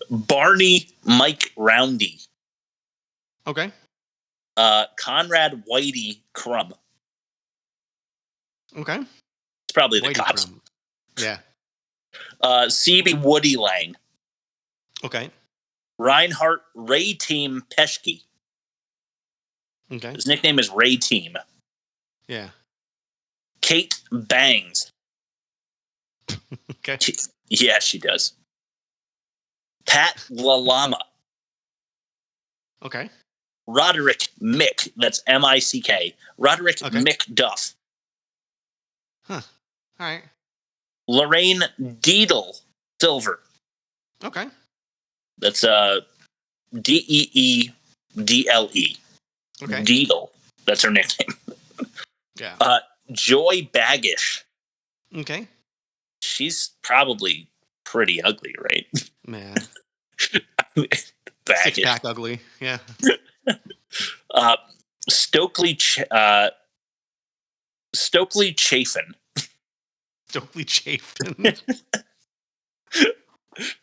Barney Mike Roundy. Okay. Conrad Whitey Crumb. Okay. It's probably the Whitey cops. Crumb. Yeah. CB Woody Lang. Okay. Reinhardt Ray Team Peschke. Okay. His nickname is Ray Team. Yeah. Kate Bangs. Okay. Yeah, she does. Pat LaLama. Okay. Roderick Mick. That's M-I-C-K. Roderick Mick Duff. Huh. All right. Lorraine Deedle Silver. Okay. That's D-E-E-D-L-E. Okay. Deedle. That's her nickname. Yeah. Joy Baggish. Okay. She's probably pretty ugly, right? Man. Baggish. Six-pack ugly. Yeah. Stokely Chafin. Stokely Chafin.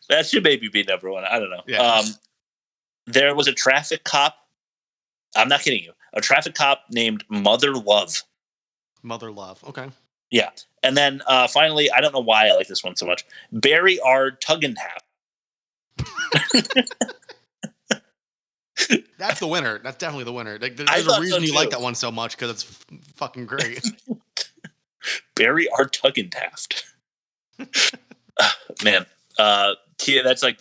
That should maybe be number one. I don't know. Yeah. There was a traffic cop. I'm not kidding you. A traffic cop named Mother Love. Mother Love. Okay. Yeah. And then finally, I don't know why I like this one so much. Barry R. Tuggenhap. That's the winner. That's definitely the winner. Like, there's a reason you like that one so much because it's fucking great. Barry R. Tuggenhaft. Man. That's like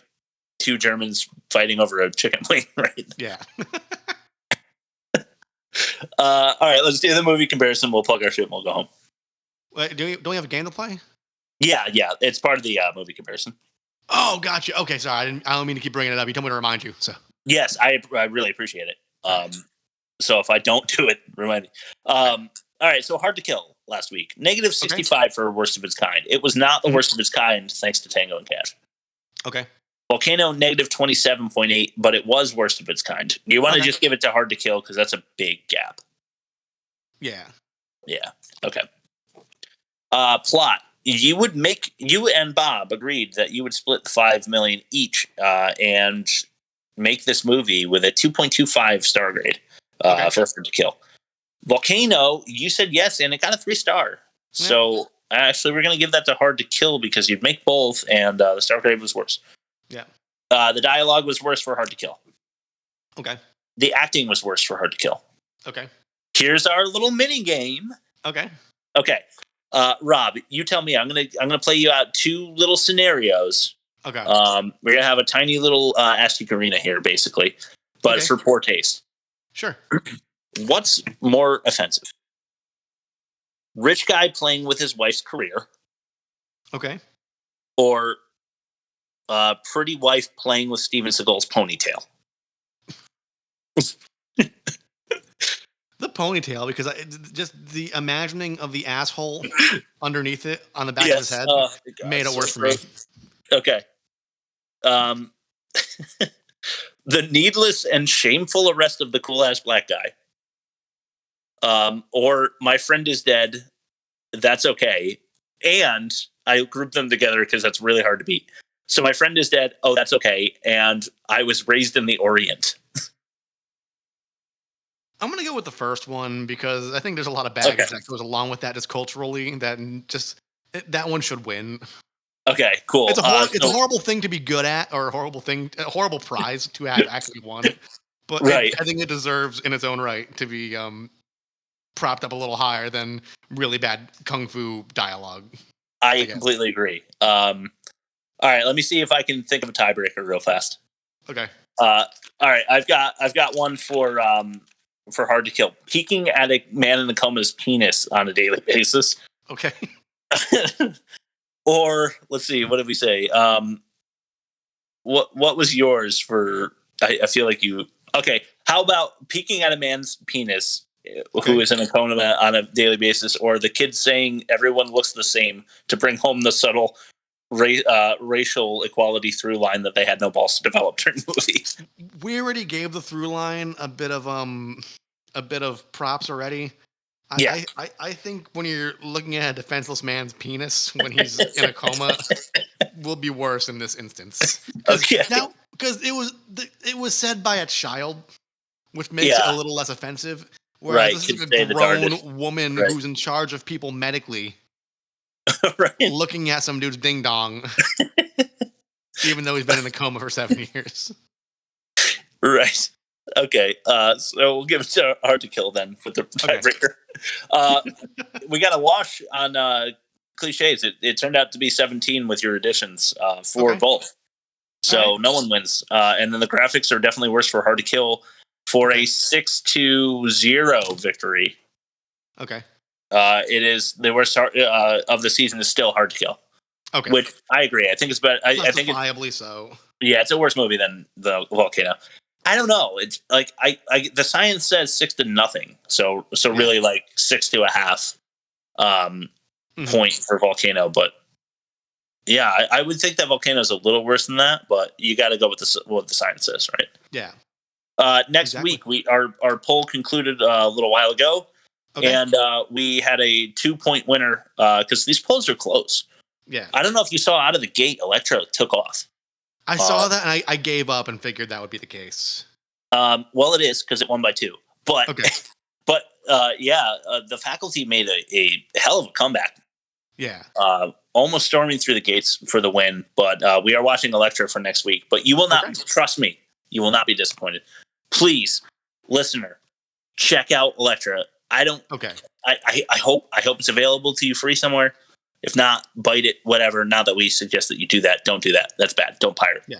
two Germans fighting over a chicken wing, right? Yeah. All right, let's do the movie comparison. We'll plug our shit and we'll go home. Wait, don't we have a game to play? Yeah. It's part of the movie comparison. Oh, gotcha. Okay, sorry. I don't mean to keep bringing it up. You told me to remind you. So yes, I really appreciate it. So if I don't do it, remind me. All right, so Hard to Kill. last week. Negative 65 for worst of its kind. It was not the worst of its kind, thanks to Tango and Cash. Okay. Volcano, negative 27.8, but it was worst of its kind. You want to just give it to Hard to Kill because that's a big gap. Yeah. Yeah. Okay. Plot. You and Bob agreed that you would split the $5 million each and make this movie with a 2.25 star grade for Hard to Kill. Volcano, you said yes, and it got a 3-star. Yeah. So actually, we're going to give that to Hard to Kill because you'd make both, and the star grade was worse. Yeah. The dialogue was worse for Hard to Kill. Okay. The acting was worse for Hard to Kill. Okay. Here's our little mini game. Okay. Okay. Rob, you tell me. I'm gonna play you out 2 little scenarios. Okay. We're gonna have a tiny little Aztec arena here, basically, but it's for poor taste. Sure. What's more offensive? Rich guy playing with his wife's career. Okay. Or pretty wife playing with Steven Seagal's ponytail. The ponytail, because just the imagining of the asshole underneath it on the back of his head made it worse for me. Okay. The needless and shameful arrest of the cool ass black guy. Or my friend is dead. That's okay. And I group them together because that's really hard to beat. So my friend is dead. Oh, that's okay. And I was raised in the Orient. I'm going to go with the first one because I think there's a lot of baggage that goes along with that just culturally that one should win. Okay, cool. It's a horrible thing to be good at, or a horrible prize to have actually won. But I think it deserves in its own right to be propped up a little higher than really bad kung fu dialogue. I completely agree. All right, let me see if I can think of a tiebreaker real fast. Okay. All right, I've got one for Hard to Kill. Peeking at a man in a coma's penis on a daily basis. Okay. Or let's see, what did we say? What was yours for? I feel like you. Okay, how about peeking at a man's penis who is in a coma on a daily basis, or the kids saying everyone looks the same to bring home the subtle racial equality through line that they had no balls to develop during the movie. We already gave the through line a bit of props already. I think when you're looking at a defenseless man's penis when he's in a coma will be worse in this instance. Because it was said by a child, which makes it a little less offensive. Whereas this is a grown woman who's in charge of people medically. Looking at some dude's ding dong, even though he's been in the coma for 7 years. Right. Okay. So we'll give it to Hard to Kill then with the tiebreaker. We got a wash on cliches. It turned out to be 17 with your additions for both. So no one wins. And then the graphics are definitely worse for Hard to Kill for a 6-0 victory. Okay. It is the worst of the season is still Hard to Kill. Okay. Which I agree. I think it's better. I think justifiably so. Yeah, it's a worse movie than the Volcano. I don't know. It's like the science says 6-0. So really like 6.5 point for Volcano. But yeah, I would think that Volcano is a little worse than that. But you got to go with what the science says, right? Yeah. Next week our poll concluded a little while ago. Okay. And we had a 2-point winner because these polls are close. Yeah. I don't know if you saw out of the gate, Electra took off. I saw that and I gave up and figured that would be the case. Well, it is because it won by 2. But the faculty made a hell of a comeback. Yeah. Almost storming through the gates for the win. But we are watching Electra for next week. But you will not, trust me, you will not be disappointed. Please, listener, check out Electra. I hope it's available to you free somewhere. If not, bite it, whatever. Not that we suggest that you do that. Don't do that. That's bad. Don't pirate. Yeah.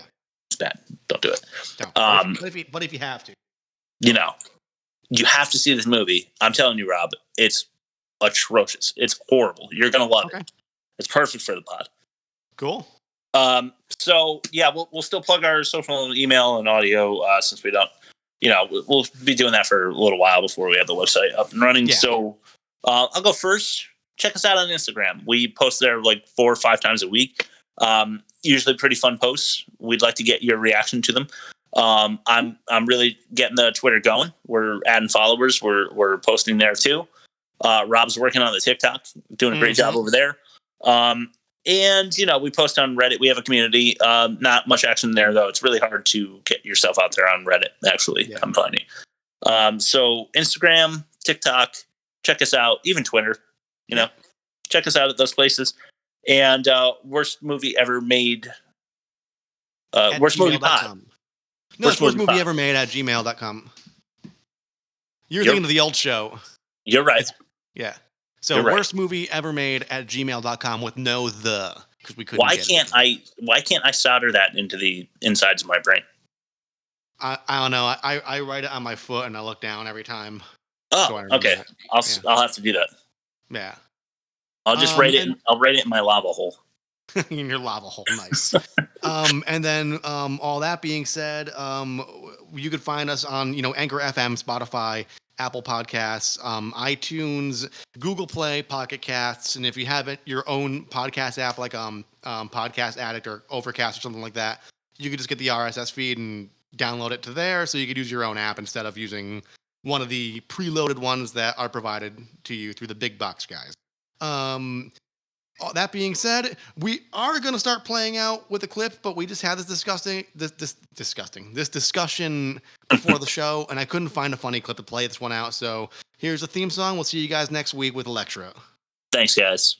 It's bad. Don't do it. No. But if you have to. You have to see this movie. I'm telling you, Rob, it's atrocious. It's horrible. You're going to love it. It's perfect for the pod. Cool. So, yeah, we'll still plug our social email and audio since we don't, we'll be doing that for a little while before we have the website up and running. Yeah. So I'll go first. check us out on Instagram. We post there like 4 or 5 times a week. Usually pretty fun posts. We'd like to get your reaction to them. I'm really getting the Twitter going. We're adding followers. We're posting there too. Rob's working on the TikTok, doing a great job over there. And we post on Reddit. We have a community. Not much action there though. It's really hard to get yourself out there on Reddit. Actually, yeah. I'm finding. So Instagram, TikTok, check us out. Even Twitter. Check us out at those places. And worst movie ever made. Worst movie pod. No, it's worst movie ever made at gmail.com. You're thinking of the old show. You're right. Yeah. So worst movie ever made at gmail.com with no the, because we couldn't. Why can't I solder that into the insides of my brain? I don't know. I write it on my foot and I look down every time. Oh, so okay. I'll have to do that. Yeah. I'll just write it. I'll write it in my lava hole. In your lava hole, nice. And then all that being said, you could find us on Anchor FM, Spotify, Apple Podcasts, iTunes, Google Play, Pocket Casts, and if you have your own podcast app like Podcast Addict or Overcast or something like that, you could just get the RSS feed and download it to there, so you could use your own app instead of using one of the preloaded ones that are provided to you through the big box guys. That being said, we are going to start playing out with a clip, but we just had this discussion before the show, and I couldn't find a funny clip to play this one out. So here's a theme song. We'll see you guys next week with Electra. Thanks, guys.